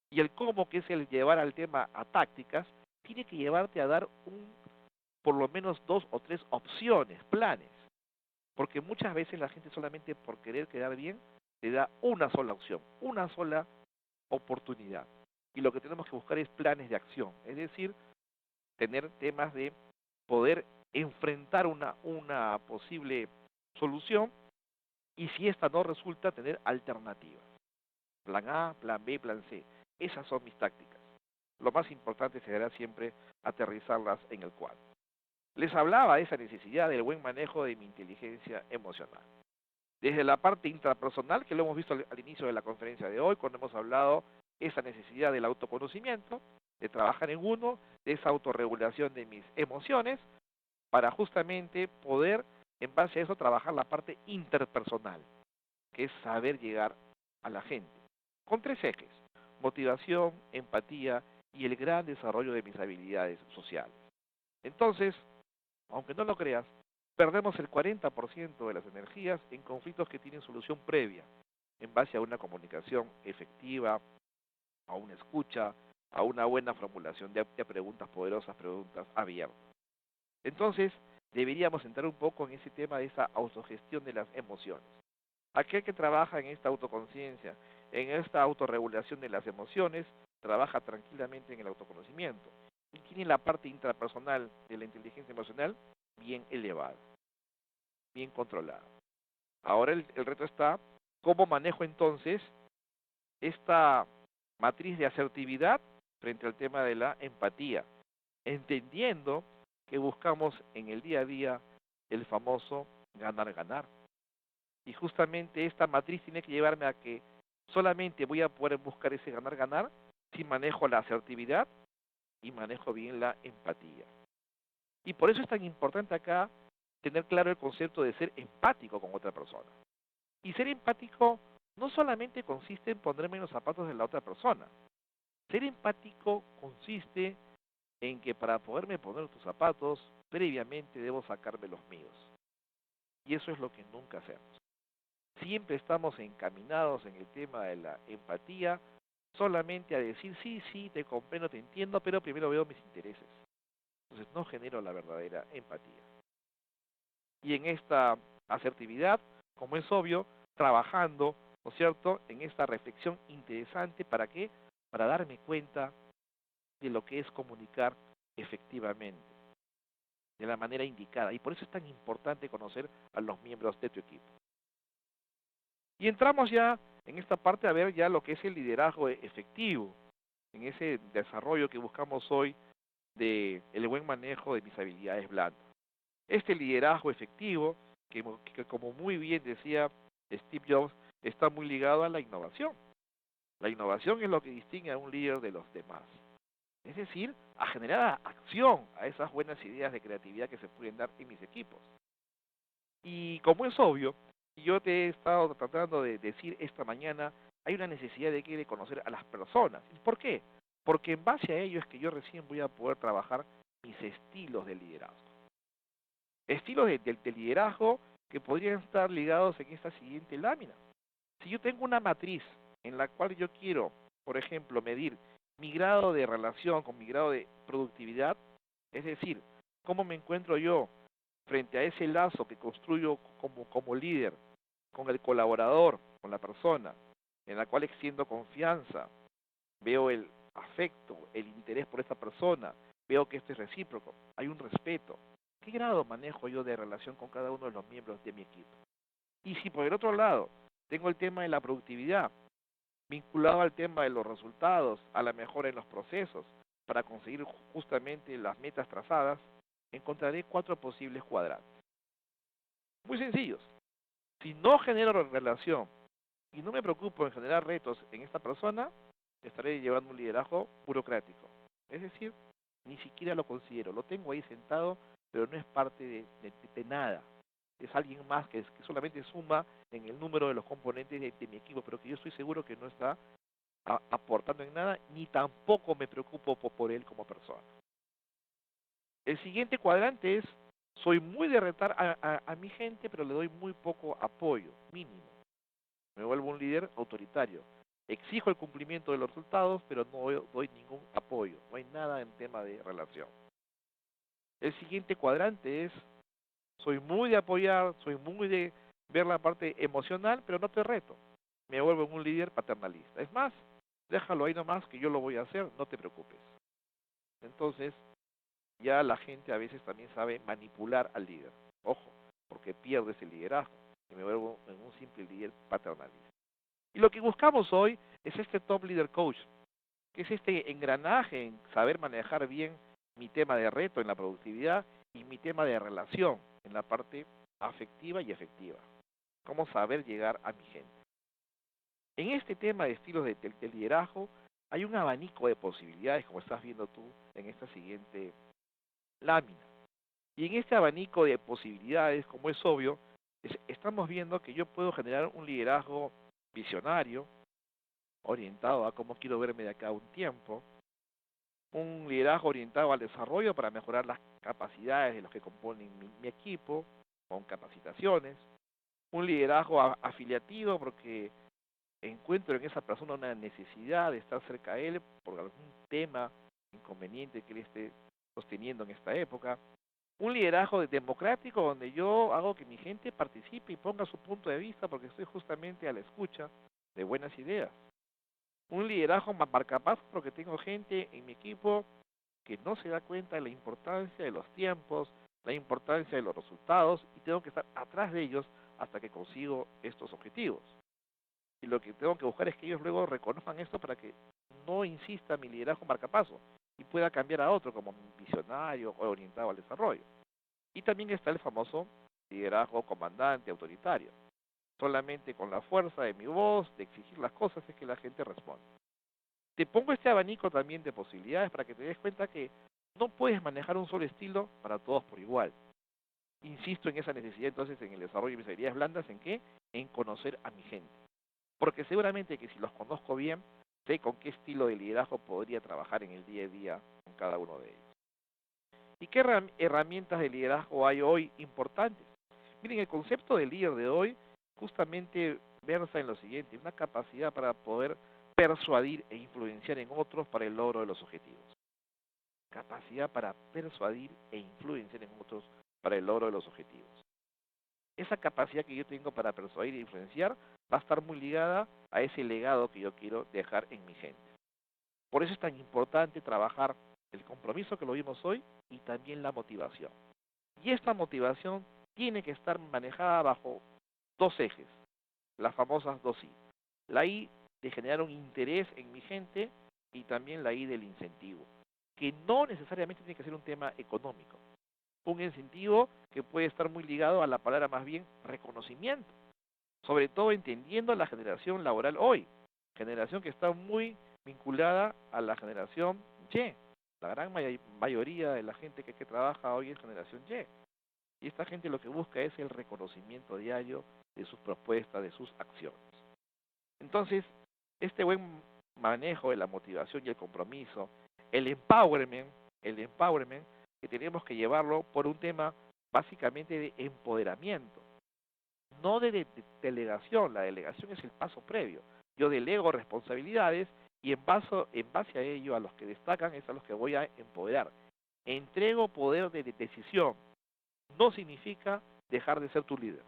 Y el cómo, que es el llevar al tema a tácticas, tiene que llevarte a dar por lo menos 2 o 3 opciones, planes. Porque muchas veces la gente solamente por querer quedar bien, te da una sola opción, una sola oportunidad. Y lo que tenemos que buscar es planes de acción, es decir, tener temas de poder enfrentar una posible solución y si esta no resulta, tener alternativas. Plan A, plan B, plan C. Esas son mis tácticas. Lo más importante será siempre aterrizarlas en el cuadro. Les hablaba de esa necesidad del buen manejo de mi inteligencia emocional. Desde la parte intrapersonal, que lo hemos visto al inicio de la conferencia de hoy, cuando hemos hablado esa necesidad del autoconocimiento, de trabajar en uno, de esa autorregulación de mis emociones, para justamente poder, en base a eso, trabajar la parte interpersonal, que es saber llegar a la gente, con 3 ejes: motivación, empatía y el gran desarrollo de mis habilidades sociales. Entonces, aunque no lo creas, perdemos el 40% de las energías en conflictos que tienen solución previa, en base a una comunicación efectiva, a una escucha, a una buena formulación de preguntas poderosas, preguntas abiertas. Entonces, deberíamos entrar un poco en ese tema de esa autogestión de las emociones. Aquel que trabaja en esta autoconciencia, en esta autorregulación de las emociones, trabaja tranquilamente en el autoconocimiento y tiene la parte intrapersonal de la inteligencia emocional bien elevada, bien controlada. Ahora el reto está, ¿cómo manejo entonces esta matriz de asertividad frente al tema de la empatía? Entendiendo que buscamos en el día a día el famoso ganar-ganar. Y justamente esta matriz tiene que llevarme a que solamente voy a poder buscar ese ganar-ganar si manejo la asertividad y manejo bien la empatía. Y por eso es tan importante acá tener claro el concepto de ser empático con otra persona. Y ser empático no solamente consiste en ponerme en los zapatos de la otra persona. Ser empático consiste en que para poderme poner tus zapatos, previamente debo sacarme los míos. Y eso es lo que nunca hacemos. Siempre estamos encaminados en el tema de la empatía, solamente a decir, sí, sí, te comprendo, te entiendo, pero primero veo mis intereses. Entonces no genero la verdadera empatía. Y en esta asertividad, como es obvio, trabajando, ¿no es cierto?, en esta reflexión interesante, ¿para qué? Para darme cuenta de lo que es comunicar efectivamente, de la manera indicada. Y por eso es tan importante conocer a los miembros de tu equipo. Y entramos ya en esta parte a ver ya lo que es el liderazgo efectivo, en ese desarrollo que buscamos hoy de el buen manejo de mis habilidades blandas. Este liderazgo efectivo, que como muy bien decía Steve Jobs, está muy ligado a la innovación. La innovación es lo que distingue a un líder de los demás. Es decir, a generar acción a esas buenas ideas de creatividad que se pueden dar en mis equipos. Y como es obvio, yo te he estado tratando de decir esta mañana, hay una necesidad de conocer a las personas. ¿Y por qué? Porque en base a ello es que yo recién voy a poder trabajar mis estilos de liderazgo. Estilos de liderazgo que podrían estar ligados en esta siguiente lámina. Si yo tengo una matriz en la cual yo quiero, por ejemplo, medir mi grado de relación con mi grado de productividad, es decir, cómo me encuentro yo frente a ese lazo que construyo como líder con el colaborador, con la persona, en la cual extiendo confianza, veo el afecto, el interés por esta persona, veo que esto es recíproco, hay un respeto. ¿Qué grado manejo yo de relación con cada uno de los miembros de mi equipo? Y si por el otro lado tengo el tema de la productividad, vinculado al tema de los resultados, a la mejora en los procesos, para conseguir justamente las metas trazadas, encontraré 4 posibles cuadrantes. Muy sencillos. Si no genero relación y no me preocupo en generar retos en esta persona, estaré llevando un liderazgo burocrático. Es decir, ni siquiera lo considero. Lo tengo ahí sentado, pero no es parte de nada. Es alguien más que solamente suma en el número de los componentes de mi equipo, pero que yo estoy seguro que no está aportando en nada, ni tampoco me preocupo por él como persona. El siguiente cuadrante es, soy muy de retar a mi gente, pero le doy muy poco apoyo, mínimo. Me vuelvo un líder autoritario. Exijo el cumplimiento de los resultados, pero no doy ningún apoyo. No hay nada en tema de relación. El siguiente cuadrante es, soy muy de apoyar, soy muy de ver la parte emocional, pero no te reto. Me vuelvo un líder paternalista. Es más, déjalo ahí nomás que yo lo voy a hacer, no te preocupes. Entonces, ya la gente a veces también sabe manipular al líder. Ojo, porque pierdes el liderazgo y me vuelvo en un simple líder paternalista. Y lo que buscamos hoy es este Top Leader Coach, que es este engranaje en saber manejar bien mi tema de reto en la productividad y mi tema de relación en la parte afectiva y efectiva. Cómo saber llegar a mi gente. En este tema de estilos de liderazgo hay un abanico de posibilidades, como estás viendo tú en esta siguiente lámina. Y en este abanico de posibilidades, como es obvio, estamos viendo que yo puedo generar un liderazgo visionario, orientado a cómo quiero verme de acá a un tiempo, un liderazgo orientado al desarrollo para mejorar las capacidades de los que componen mi equipo, con capacitaciones, un liderazgo afiliativo porque encuentro en esa persona una necesidad de estar cerca de él por algún tema inconveniente que él esté sosteniendo en esta época, un liderazgo democrático donde yo hago que mi gente participe y ponga su punto de vista porque estoy justamente a la escucha de buenas ideas, un liderazgo marcapasos porque tengo gente en mi equipo que no se da cuenta de la importancia de los tiempos, la importancia de los resultados y tengo que estar atrás de ellos hasta que consigo estos objetivos. Y lo que tengo que buscar es que ellos luego reconozcan esto para que no insista mi liderazgo marcapaso y pueda cambiar a otro como visionario o orientado al desarrollo. Y también está el famoso liderazgo comandante autoritario. Solamente con la fuerza de mi voz, de exigir las cosas, es que la gente responde. Te pongo este abanico también de posibilidades para que te des cuenta que no puedes manejar un solo estilo para todos por igual. Insisto en esa necesidad entonces en el desarrollo de mis habilidades blandas, ¿en qué? En conocer a mi gente. Porque seguramente que si los conozco bien, sé con qué estilo de liderazgo podría trabajar en el día a día con cada uno de ellos. ¿Y qué herramientas de liderazgo hay hoy importantes? Miren, el concepto de líder de hoy justamente versa en lo siguiente, una capacidad para poder persuadir e influenciar en otros para el logro de los objetivos. Capacidad para persuadir e influenciar en otros para el logro de los objetivos. Esa capacidad que yo tengo para persuadir e influenciar va a estar muy ligada a ese legado que yo quiero dejar en mi gente. Por eso es tan importante trabajar el compromiso que lo vimos hoy y también la motivación. Y esta motivación tiene que estar manejada bajo dos ejes, las famosas dos I. La I de generar un interés en mi gente y también la I del incentivo, que no necesariamente tiene que ser un tema económico. Un incentivo que puede estar muy ligado a la palabra más bien reconocimiento, sobre todo entendiendo la generación laboral hoy, generación que está muy vinculada a la generación Y. La gran mayoría de la gente que trabaja hoy es generación Y. Y esta gente lo que busca es el reconocimiento diario de sus propuestas, de sus acciones. Entonces, este buen manejo de la motivación y el compromiso, el empowerment, que tenemos que llevarlo por un tema básicamente de empoderamiento, no de delegación. La delegación es el paso previo. Yo delego responsabilidades y en base a ello, a los que destacan es a los que voy a empoderar. Entrego poder de decisión. No significa dejar de ser tu líder.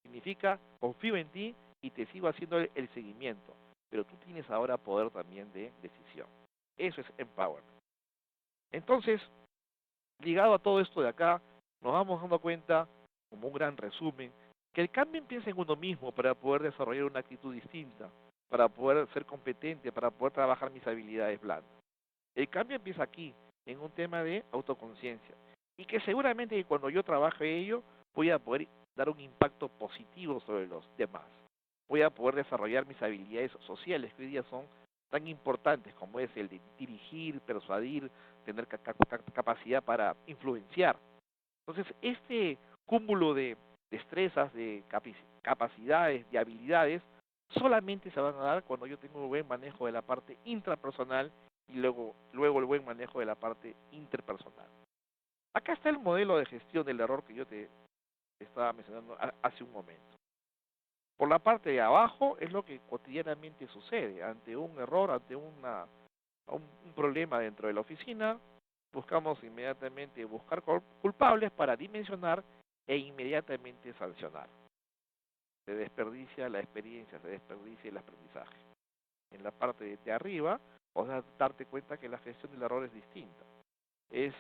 Significa confío en ti y te sigo haciendo el seguimiento. Pero tú tienes ahora poder también de decisión. Eso es empowerment. Entonces, ligado a todo esto de acá, nos vamos dando cuenta, como un gran resumen, que el cambio empieza en uno mismo para poder desarrollar una actitud distinta, para poder ser competente, para poder trabajar mis habilidades blandas. El cambio empieza aquí, en un tema de autoconciencia. Y que seguramente cuando yo trabaje ello, voy a poder dar un impacto positivo sobre los demás. Voy a poder desarrollar mis habilidades sociales, que hoy día son tan importantes como es el de dirigir, persuadir, tener capacidad para influenciar. Entonces, este cúmulo de destrezas, de capacidades, de habilidades, solamente se van a dar cuando yo tengo un buen manejo de la parte intrapersonal y luego el buen manejo de la parte interpersonal. Acá está el modelo de gestión del error que yo te estaba mencionando hace un momento. Por la parte de abajo es lo que cotidianamente sucede. Ante un error, ante un problema dentro de la oficina, buscamos inmediatamente buscar culpables para dimensionar e inmediatamente sancionar. Se desperdicia la experiencia, se desperdicia el aprendizaje. En la parte de arriba, vas a darte cuenta que la gestión del error es distinta. Es,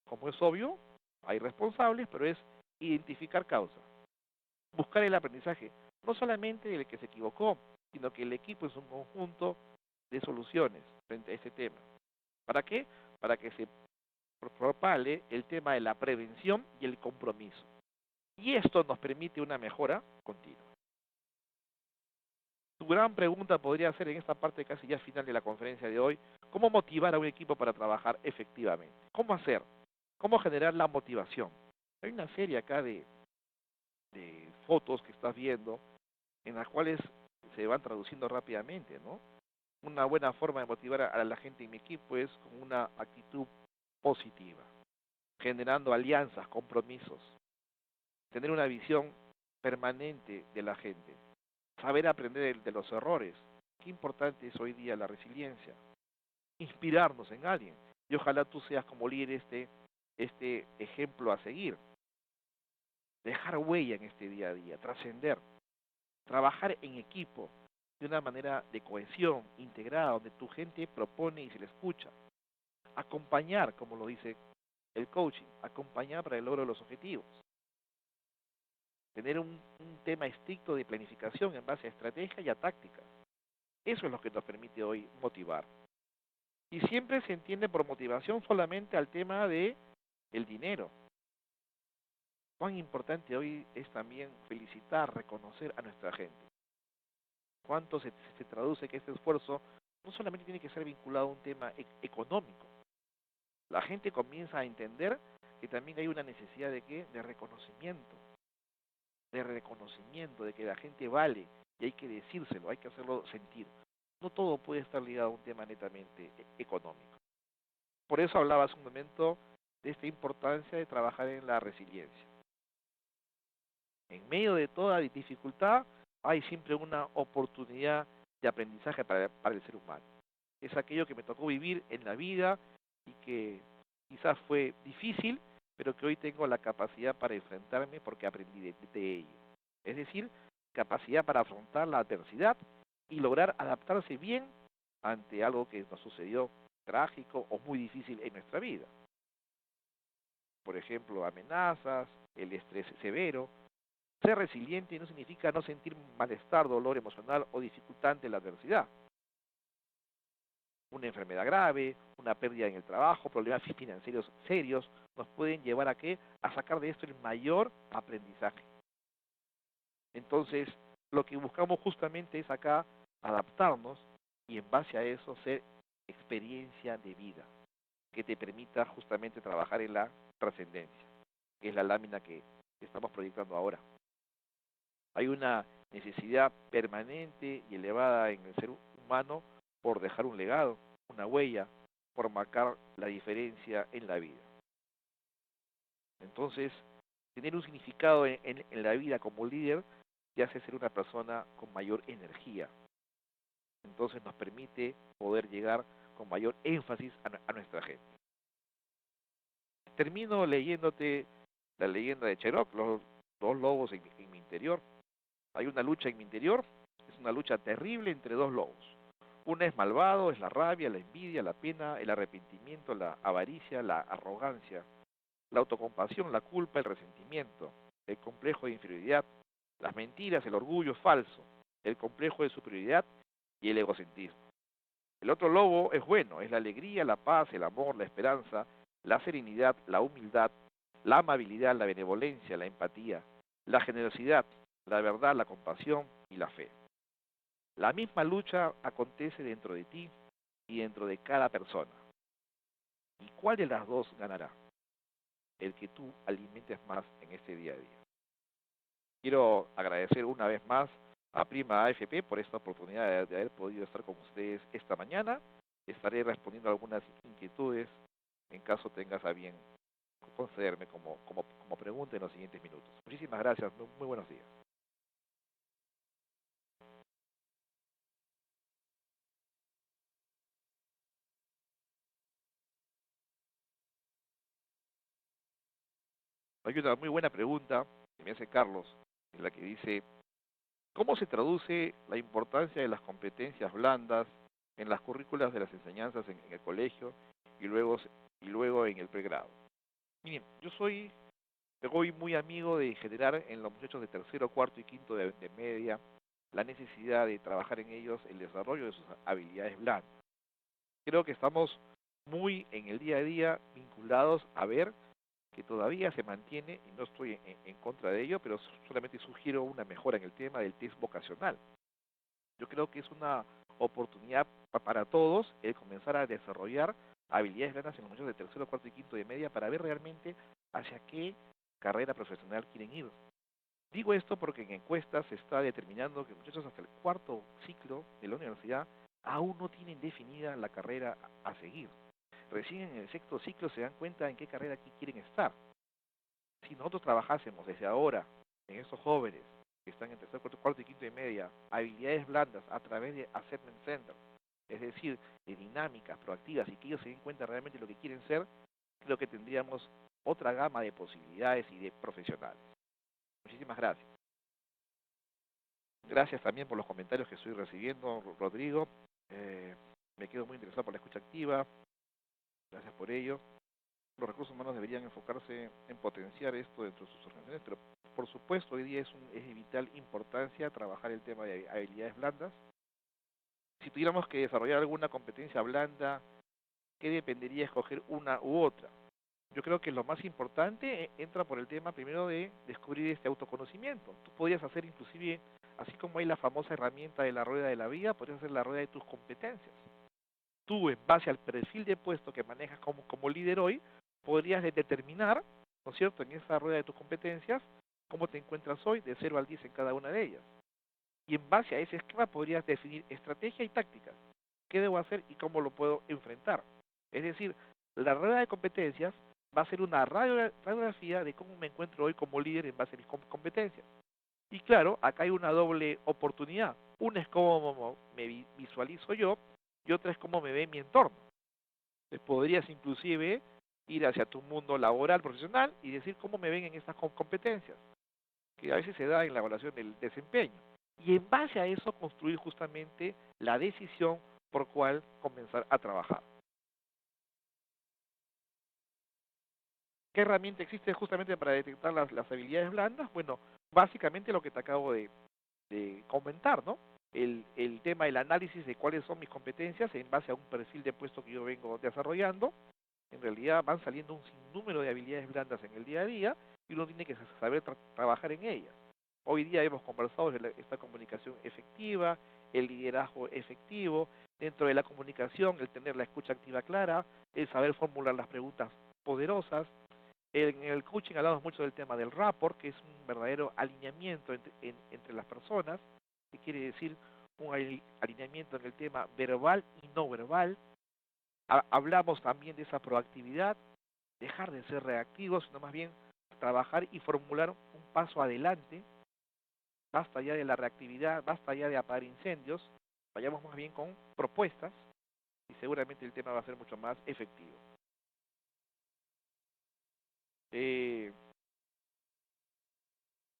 como es obvio, hay responsables, pero es identificar causas. Buscar el aprendizaje, no solamente del que se equivocó, sino que el equipo es un conjunto de soluciones frente a ese tema. ¿Para qué? Para que se propale el tema de la prevención y el compromiso. Y esto nos permite una mejora continua. Tu gran pregunta podría ser en esta parte casi ya final de la conferencia de hoy, ¿cómo motivar a un equipo para trabajar efectivamente? ¿Cómo hacer? ¿Cómo generar la motivación? Hay una serie acá de fotos que estás viendo en las cuales se van traduciendo rápidamente, ¿no? Una buena forma de motivar a la gente en mi equipo es con una actitud positiva, generando alianzas, compromisos, tener una visión permanente de la gente, saber aprender de los errores. Qué importante es hoy día la resiliencia, inspirarnos en alguien. Y ojalá tú seas como líder este ejemplo a seguir, dejar huella en este día a día, trascender, trabajar en equipo de una manera de cohesión, integrada, donde tu gente propone y se le escucha, acompañar, como lo dice el coaching, acompañar para el logro de los objetivos, tener un tema estricto de planificación en base a estrategia y a táctica. Eso es lo que nos permite hoy motivar. Y siempre se entiende por motivación solamente al tema de el dinero. Cuán importante hoy es también felicitar, reconocer a nuestra gente. Cuánto se traduce que este esfuerzo no solamente tiene que ser vinculado a un tema económico. La gente comienza a entender que también hay una necesidad de ¿qué? De reconocimiento, de que la gente vale y hay que decírselo, hay que hacerlo sentir. No todo puede estar ligado a un tema netamente económico. Por eso hablaba hace un momento de esta importancia de trabajar en la resiliencia. En medio de toda dificultad hay siempre una oportunidad de aprendizaje para el ser humano. Es aquello que me tocó vivir en la vida y que quizás fue difícil, pero que hoy tengo la capacidad para enfrentarme porque aprendí de ello. Es decir, capacidad para afrontar la adversidad y lograr adaptarse bien ante algo que nos sucedió trágico o muy difícil en nuestra vida. Por ejemplo, amenazas, el estrés severo. Ser resiliente no significa no sentir malestar, dolor emocional o dificultad ante la adversidad. Una enfermedad grave, una pérdida en el trabajo, problemas financieros serios, nos pueden llevar a qué? A sacar de esto el mayor aprendizaje. Entonces, lo que buscamos justamente es acá adaptarnos y en base a eso ser experiencia de vida, que te permita justamente trabajar en la trascendencia, que es la lámina que estamos proyectando ahora. Hay una necesidad permanente y elevada en el ser humano por dejar un legado, una huella, por marcar la diferencia en la vida. Entonces, tener un significado en la vida como líder te hace ser una persona con mayor energía. Entonces nos permite poder llegar con mayor énfasis a nuestra gente. Termino leyéndote la leyenda de Cherok, los dos lobos en mi interior. Hay una lucha en mi interior, es una lucha terrible entre dos lobos. Uno es malvado, es la rabia, la envidia, la pena, el arrepentimiento, la avaricia, la arrogancia, la autocompasión, la culpa, el resentimiento, el complejo de inferioridad, las mentiras, el orgullo falso, el complejo de superioridad y el egocentrismo. El otro lobo es bueno, es la alegría, la paz, el amor, la esperanza, la serenidad, la humildad, la amabilidad, la benevolencia, la empatía, la generosidad, la verdad, la compasión y la fe. La misma lucha acontece dentro de ti y dentro de cada persona. ¿Y cuál de las dos ganará? El que tú alimentes más en este día a día. Quiero agradecer una vez más a Prima AFP por esta oportunidad de haber podido estar con ustedes esta mañana. Estaré respondiendo algunas inquietudes en caso tengas a bien concederme como pregunta en los siguientes minutos. Muchísimas gracias, muy buenos días. Hay una muy buena pregunta que me hace Carlos, en la que dice, ¿cómo se traduce la importancia de las competencias blandas en las currículas de las enseñanzas en el colegio y luego en el pregrado? Miren, yo soy muy amigo de generar en los muchachos de tercero, cuarto y quinto de media la necesidad de trabajar en ellos el desarrollo de sus habilidades blandas. Creo que estamos muy en el día a día vinculados a ver que todavía se mantiene, y no estoy en contra de ello, pero solamente sugiero una mejora en el tema del test vocacional. Yo creo que es una oportunidad para todos el comenzar a desarrollar habilidades blandas en los muchachos de tercero, cuarto y quinto de media para ver realmente hacia qué carrera profesional quieren ir. Digo esto porque en encuestas se está determinando que muchachos hasta el cuarto ciclo de la universidad aún no tienen definida la carrera a seguir. Recién en el sexto ciclo se dan cuenta en qué carrera quieren estar. Si nosotros trabajásemos desde ahora en estos jóvenes que están en tercer, cuarto y quinto y media, habilidades blandas a través de assessment center, es decir, de dinámicas proactivas y que ellos se den cuenta realmente de lo que quieren ser, creo que tendríamos otra gama de posibilidades y de profesionales. Muchísimas gracias. Gracias también por los comentarios que estoy recibiendo, Rodrigo. Me quedo muy interesado por la escucha activa. Gracias por ello. Los recursos humanos deberían enfocarse en potenciar esto dentro de sus organizaciones, pero por supuesto hoy día es de vital importancia trabajar el tema de habilidades blandas. Si tuviéramos que desarrollar alguna competencia blanda, ¿qué dependería escoger una u otra? Yo creo que lo más importante entra por el tema primero de descubrir este autoconocimiento. Tú podrías hacer inclusive, así como hay la famosa herramienta de la rueda de la vida, podrías hacer la rueda de tus competencias. Tú, en base al perfil de puesto que manejas como líder hoy, podrías determinar, ¿no es cierto?, en esa rueda de tus competencias, cómo te encuentras hoy de 0 al 10 en cada una de ellas. Y en base a ese esquema podrías definir estrategia y tácticas. ¿Qué debo hacer y cómo lo puedo enfrentar? Es decir, la rueda de competencias va a ser una radiografía de cómo me encuentro hoy como líder en base a mis competencias. Y claro, acá hay una doble oportunidad. Una es cómo me visualizo yo y otra es cómo me ve mi entorno. Entonces podrías inclusive ir hacia tu mundo laboral, profesional y decir cómo me ven en estas competencias, que a veces se da en la evaluación del desempeño. Y en base a eso construir justamente la decisión por cuál comenzar a trabajar. ¿Qué herramienta existe justamente para detectar las habilidades blandas? Bueno, básicamente lo que te acabo de comentar, ¿no? El tema del análisis de cuáles son mis competencias en base a un perfil de puesto que yo vengo desarrollando. En realidad van saliendo un sinnúmero de habilidades blandas en el día a día y uno tiene que saber trabajar en ellas. Hoy día hemos conversado de esta comunicación efectiva, el liderazgo efectivo, dentro de la comunicación, el tener la escucha activa clara, el saber formular las preguntas poderosas. En el coaching hablamos mucho del tema del rapport, que es un verdadero alineamiento entre las personas, que quiere decir un alineamiento en el tema verbal y no verbal. Hablamos también de esa proactividad, dejar de ser reactivos, sino más bien trabajar y formular un paso adelante. Basta ya de la reactividad, basta ya de apagar incendios, vayamos más bien con propuestas y seguramente el tema va a ser mucho más efectivo.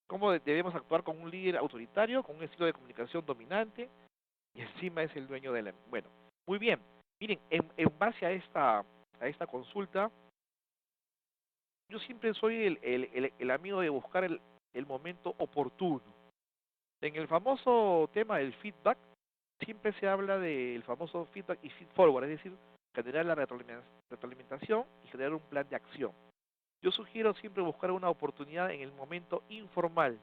¿Cómo debemos actuar con un líder autoritario, con un estilo de comunicación dominante y encima es el dueño de la... Bueno, muy bien. Miren, en base a esta consulta, yo siempre soy el amigo de buscar el momento oportuno. En el famoso tema del feedback, siempre se habla del famoso feedback y feed forward, es decir, generar la retroalimentación y generar un plan de acción. Yo sugiero siempre buscar una oportunidad en el momento informal,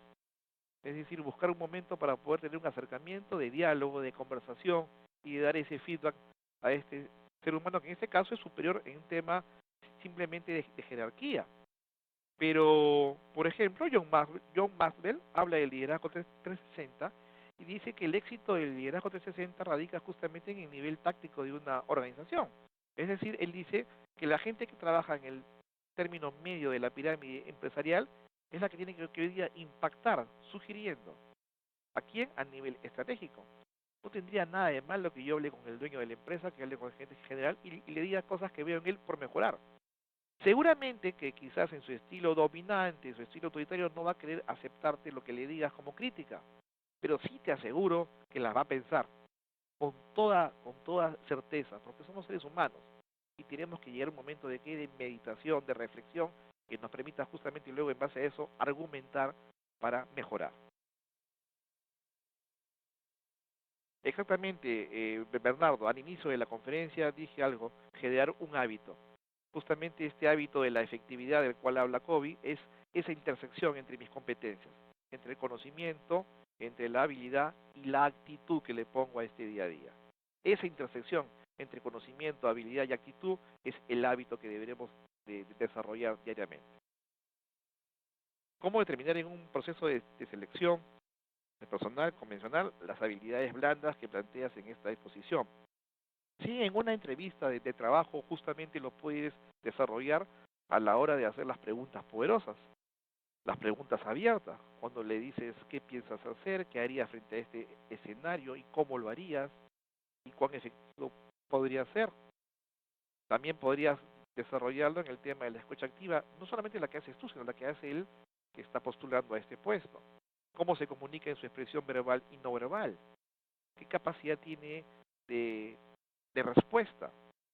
es decir, buscar un momento para poder tener un acercamiento de diálogo, de conversación y de dar ese feedback a este ser humano que en este caso es superior en un tema simplemente de jerarquía. Pero, por ejemplo, John Maxwell habla del liderazgo 360 y dice que el éxito del liderazgo 360 radica justamente en el nivel táctico de una organización. Es decir, él dice que la gente que trabaja en el término medio de la pirámide empresarial es la que tiene que hoy día impactar, sugiriendo. ¿A quién? A nivel estratégico. No tendría nada de malo que yo hable con el dueño de la empresa, que hable con el gerente general y le diga cosas que veo en él por mejorar. Seguramente que quizás en su estilo dominante, en su estilo autoritario, no va a querer aceptarte lo que le digas como crítica, pero sí te aseguro que las va a pensar con toda certeza, porque somos seres humanos y tenemos que llegar a un momento de meditación, de reflexión, que nos permita justamente y luego en base a eso argumentar para mejorar. Exactamente, Bernardo, al inicio de la conferencia dije algo, generar un hábito. Justamente este hábito de la efectividad del cual habla Covey es esa intersección entre mis competencias, entre el conocimiento, entre la habilidad y la actitud que le pongo a este día a día. Esa intersección entre conocimiento, habilidad y actitud es el hábito que deberemos de desarrollar diariamente. ¿Cómo determinar en un proceso de selección de personal convencional las habilidades blandas que planteas en esta exposición? Sí, en una entrevista de trabajo justamente lo puedes desarrollar a la hora de hacer las preguntas poderosas. las preguntas abiertas, cuando le dices qué piensas hacer, qué harías frente a este escenario y cómo lo harías y cuán efectivo podría ser. También podrías desarrollarlo en el tema de la escucha activa, no solamente la que haces tú, sino la que hace él que está postulando a este puesto. Cómo se comunica en su expresión verbal y no verbal. Qué capacidad tiene de, de respuesta.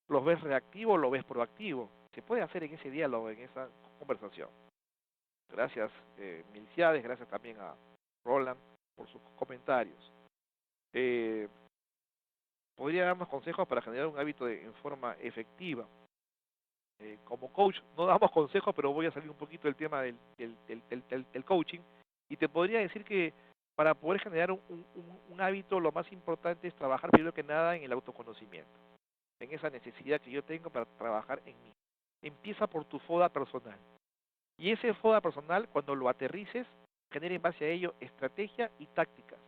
¿Lo ves reactivo o lo ves proactivo? Se puede hacer en ese diálogo, en esa conversación. Gracias, Milciades, gracias también a Roland por sus comentarios. Eh, podría darnos consejos para generar un hábito en forma efectiva. Como coach no damos consejos, pero voy a salir un poquito del tema del coaching y te podría decir que para poder generar un hábito lo más importante es trabajar primero que nada en el autoconocimiento, en esa necesidad que yo tengo para trabajar en mí. Empieza por tu FODA personal y ese FODA personal cuando lo aterrices genera en base a ello estrategia y tácticas.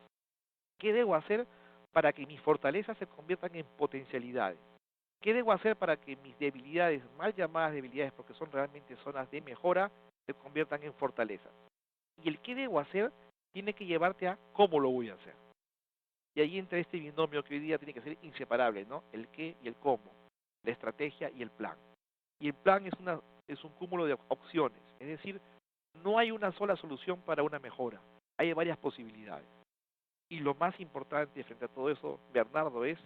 ¿Qué debo hacer para que mis fortalezas se conviertan en potencialidades? ¿Qué debo hacer para que mis debilidades, mal llamadas debilidades porque son realmente zonas de mejora, se conviertan en fortalezas? Y el qué debo hacer tiene que llevarte a cómo lo voy a hacer. Y ahí entra este binomio que hoy día tiene que ser inseparable, ¿no? El qué y el cómo, la estrategia y el plan. Y el plan es un cúmulo de opciones, es decir, no hay una sola solución para una mejora, hay varias posibilidades. Y lo más importante frente a todo eso, Bernardo, es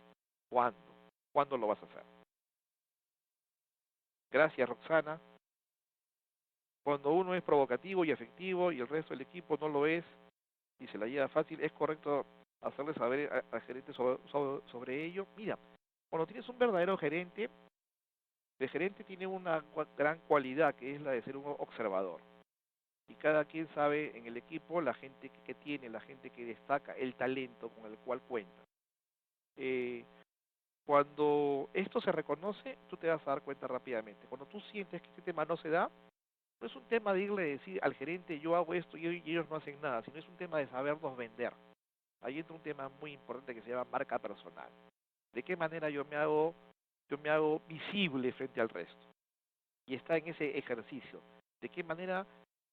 cuándo. ¿Cuándo lo vas a hacer? Gracias, Roxana. Cuando uno es provocativo y efectivo y el resto del equipo no lo es y se la lleva fácil, es correcto hacerle saber al gerente sobre ello. Mira, cuando tienes un verdadero gerente, el gerente tiene una gran cualidad que es la de ser un observador. Y cada quien sabe en el equipo la gente que tiene, la gente que destaca, el talento con el cual cuenta. Eh, Cuando esto se reconoce, tú te vas a dar cuenta rápidamente. Cuando tú sientes que este tema no se da, no es un tema de irle a decir al gerente yo hago esto y ellos no hacen nada, sino es un tema de sabernos vender. Ahí entra un tema muy importante que se llama marca personal. ¿De qué manera yo me hago visible frente al resto? Y está en ese ejercicio. ¿De qué manera,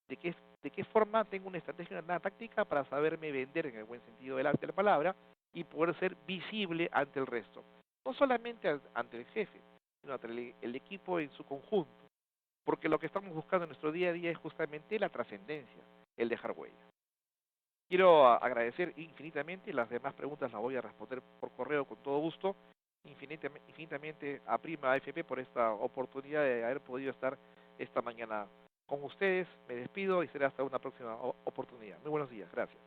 de qué forma tengo una estrategia, una táctica para saberme vender en el buen sentido de la palabra y poder ser visible ante el resto? No solamente ante el jefe, sino ante el equipo en su conjunto. Porque lo que estamos buscando en nuestro día a día es justamente la trascendencia, el dejar huella. Quiero agradecer infinitamente, las demás preguntas las voy a responder por correo con todo gusto, infinitamente a Prima AFP por esta oportunidad de haber podido estar esta mañana con ustedes. Me despido y será hasta una próxima oportunidad. Muy buenos días, gracias.